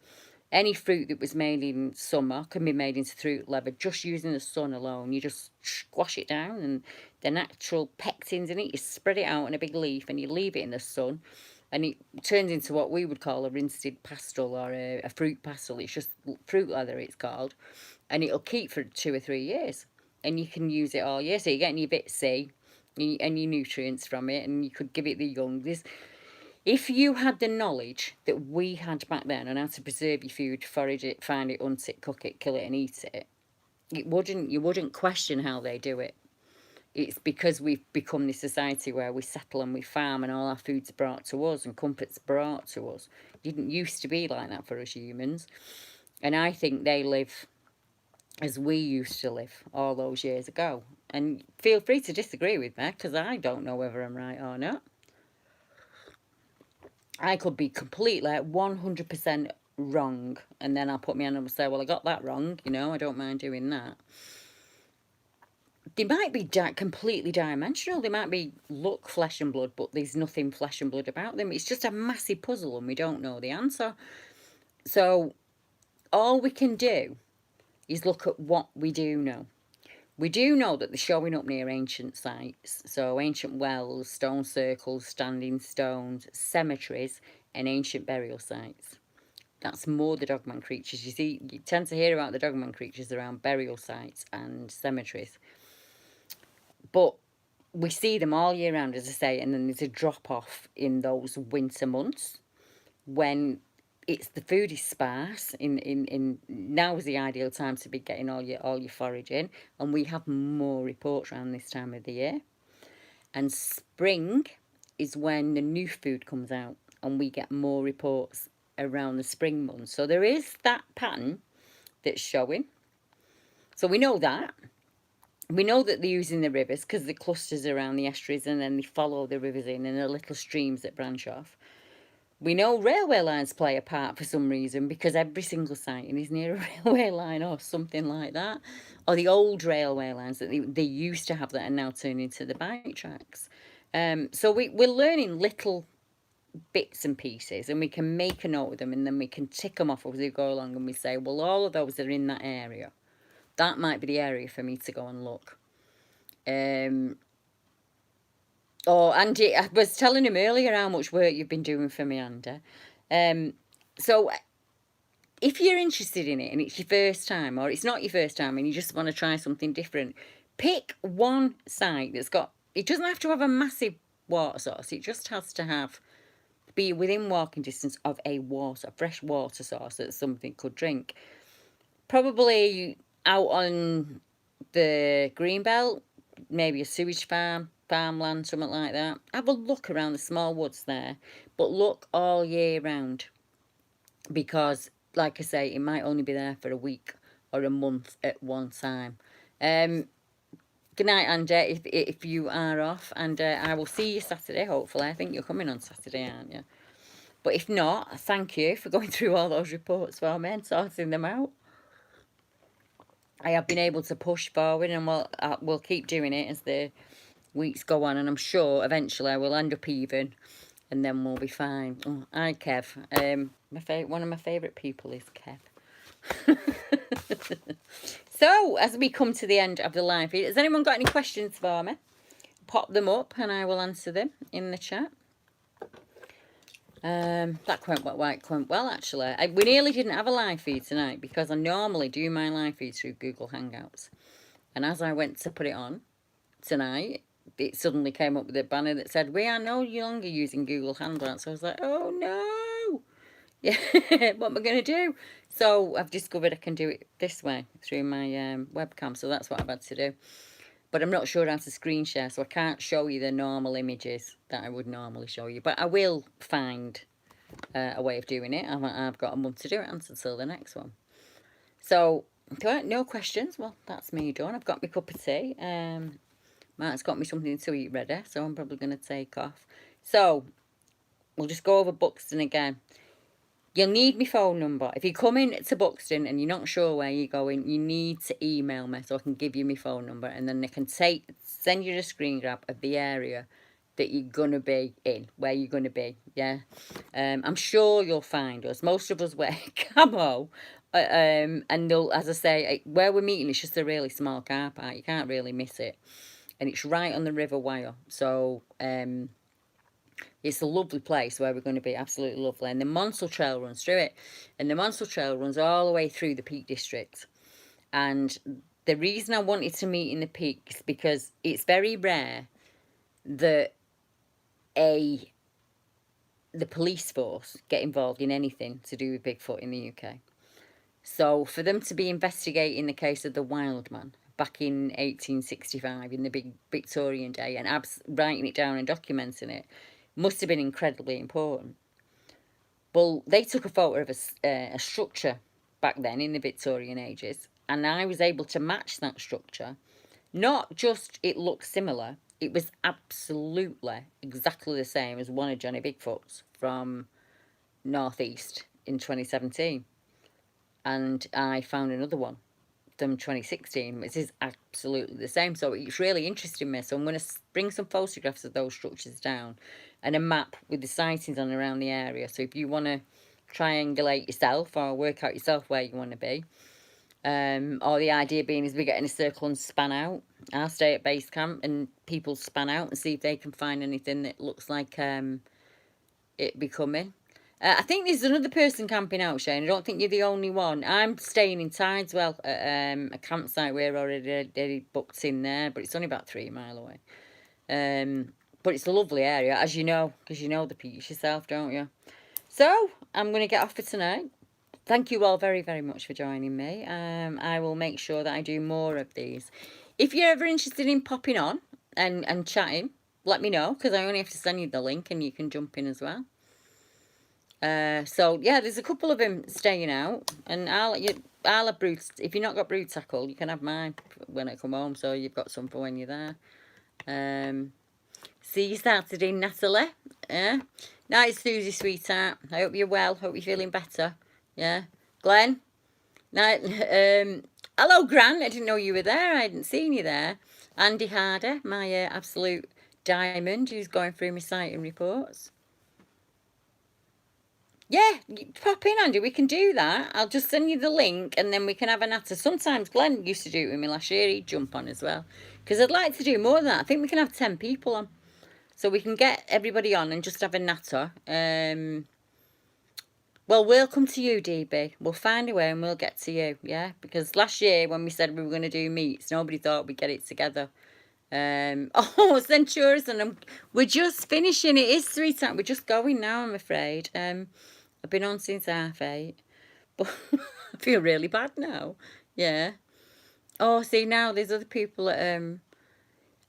Any fruit that was made in summer can be made into fruit leather just using the sun alone. You just squash it down, and the natural pectins in it, you spread it out in a big leaf and you leave it in the sun, and it turns into what we would call a rinsed pastel, or a fruit pastel. It's just fruit leather, it's called, and it'll keep for 2 or 3 years, and you can use it all year. So you're getting your bit C and your nutrients from it, and you could give it the young. If you had the knowledge that we had back then on how to preserve your food, forage it, find it, hunt it, cook it, kill it and eat it, you wouldn't question how they do it. It's because we've become this society where we settle and we farm, and all our food's brought to us and comfort's brought to us. It didn't used to be like that for us humans. And I think they live as we used to live all those years ago. And feel free to disagree with me, because I don't know whether I'm right or not. I could be completely 100% wrong, and then I'll put my hand up and say, well, I got that wrong, I don't mind doing that. They might be completely dimensional. They might look flesh and blood, but there's nothing flesh and blood about them. It's just a massive puzzle, and we don't know the answer. So all we can do is look at what we do know. We do know that they're showing up near ancient sites, so ancient wells, stone circles, standing stones, cemeteries, and ancient burial sites. That's more the dogman creatures. You see, you tend to hear about the dogman creatures around burial sites and cemeteries. But we see them all year round, as I say, and then there's a drop-off in those winter months when the food is sparse. Now is the ideal time to be getting all your foraging, and we have more reports around this time of the year. And spring is when the new food comes out, and we get more reports around the spring months. So there is that pattern that's showing. So we know that. We know that they're using the rivers because the clusters around the estuaries, and then they follow the rivers in and the little streams that branch off. We know railway lines play a part for some reason because every single sighting is near a railway line or something like that. Or the old railway lines that they used to have that are now turned into the bike tracks. So we're learning little bits and pieces, and we can make a note of them, and then we can tick them off as we go along, and we say, well, all of those are in that area. That might be the area for me to go and look. Oh, Andy, I was telling him earlier how much work you've been doing for me, Andy. So if you're interested in it and it's your first time, or it's not your first time and you just want to try something different, pick one site that's got, it doesn't have to have a massive water source. It just has to be within walking distance of a fresh water source that something could drink. Probably out on the greenbelt, maybe a sewage farmland, something like that. Have a look around the small woods there, but look all year round, because, like I say, it might only be there for a week or a month at one time. Good night, Andy, if you are off, and I will see you Saturday, hopefully. I think you're coming on Saturday, aren't you? But if not, thank you for going through all those reports for me and sorting them out. I have been able to push forward, and we'll keep doing it as the weeks go on, and I'm sure eventually I will end up even, and then we'll be fine. Oh, hi, Kev. One of my favourite people is Kev. So, as we come to the end of the live feed, has anyone got any questions for me? Pop them up and I will answer them in the chat. That went well, actually. We nearly didn't have a live feed tonight because I normally do my live feed through Google Hangouts. And as I went to put it on tonight, it suddenly came up with a banner that said, we are no longer using Google Hangouts. So I was like, oh no! Yeah, what am I going to do? So I've discovered I can do it this way through my webcam. So that's what I've had to do. But I'm not sure how to screen share, so I can't show you the normal images that I would normally show you. But I will find a way of doing it. I've got a month to do it until the next one. So, no questions. Well, that's me done. I've got my cup of tea. Mark's got me something to eat ready, so I'm probably going to take off. So, we'll just go over Buxton again. You'll need my phone number. If you come in to Buxton and you're not sure where you're going, you need to email me so I can give you my phone number, and then they can send you a screen grab of the area that you're going to be in, where you're going to be, yeah? I'm sure you'll find us. Most of us wear camo, and they'll, as I say, where we're meeting, it's just a really small car park. You can't really miss it. And it's right on the River Wyre, so it's a lovely place where we're going to be, absolutely lovely. And the Monsell Trail runs through it. And the Monsell Trail runs all the way through the Peak District. And the reason I wanted to meet in the Peak is because it's very rare that the police force get involved in anything to do with Bigfoot in the UK. So for them to be investigating the case of the Wild Man back in 1865, in the big Victorian day, and writing it down and documenting it, must have been incredibly important. Well, they took a photo of a structure back then in the Victorian ages, and I was able to match that structure. Not just it looked similar, it was absolutely exactly the same as one of Johnny Bigfoot's from Northeast in 2017. And I found another one from 2016, which is absolutely the same. So it's really interesting me. So I'm going to bring some photographs of those structures down and a map with the sightings on around the area. So if you want to triangulate yourself or work out yourself where you want to be, or the idea being is we get in a circle and span out. I'll stay at base camp and people span out and see if they can find anything that looks like it be coming. I think there's another person camping out, Shane. I don't think you're the only one. I'm staying in Tideswell at a campsite we're already booked in there, but it's only about 3 miles away. But it's a lovely area, as you know, because you know the Peaks yourself, don't you? So, I'm going to get off for tonight. Thank you all very, very much for joining me. I will make sure that I do more of these. If you're ever interested in popping on and chatting, let me know, because I only have to send you the link and you can jump in as well. So yeah, there's a couple of them staying out, and I'll have brood. If you've not got brood tackle, you can have mine when I come home, so you've got some for when you're there. See you Saturday, Natalie. Yeah. Night, Susie, sweetheart. I hope you're well. Hope you're feeling better. Yeah. Glenn. Night. Hello, Grant. I didn't know you were there. I hadn't seen you there. Andy Harder, my absolute diamond, who's going through my sighting reports. Yeah, pop in, Andy. We can do that. I'll just send you the link, and then we can have a natter. Sometimes Glenn used to do it with me last year. He'd jump on as well, because I'd like to do more than that. I think we can have 10 people on, so we can get everybody on and just have a natter. Well, we'll come to you, DB. We'll find a way and we'll get to you, yeah? Because last year when we said we were going to do meets, nobody thought we'd get it together. Oh, Centurions, and we're just finishing. It is 3 times. We're just going now, I'm afraid. I've been on since 8:30, but I feel really bad now. Yeah. Oh, see, now there's other people at,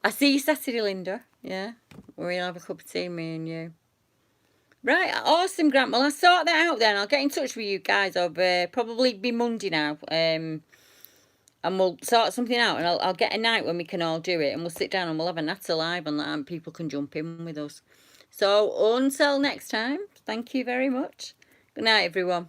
I see you Saturday, Linda. Yeah. We'll have a cup of tea, me and you. Right, awesome, Grant. Well, I'll sort that out then. I'll get in touch with you guys. I'll probably be Monday now. And we'll sort something out, and I'll get a night when we can all do it, and we'll sit down and we'll have a natter live, and people can jump in with us. So until next time, thank you very much. Good night, everyone.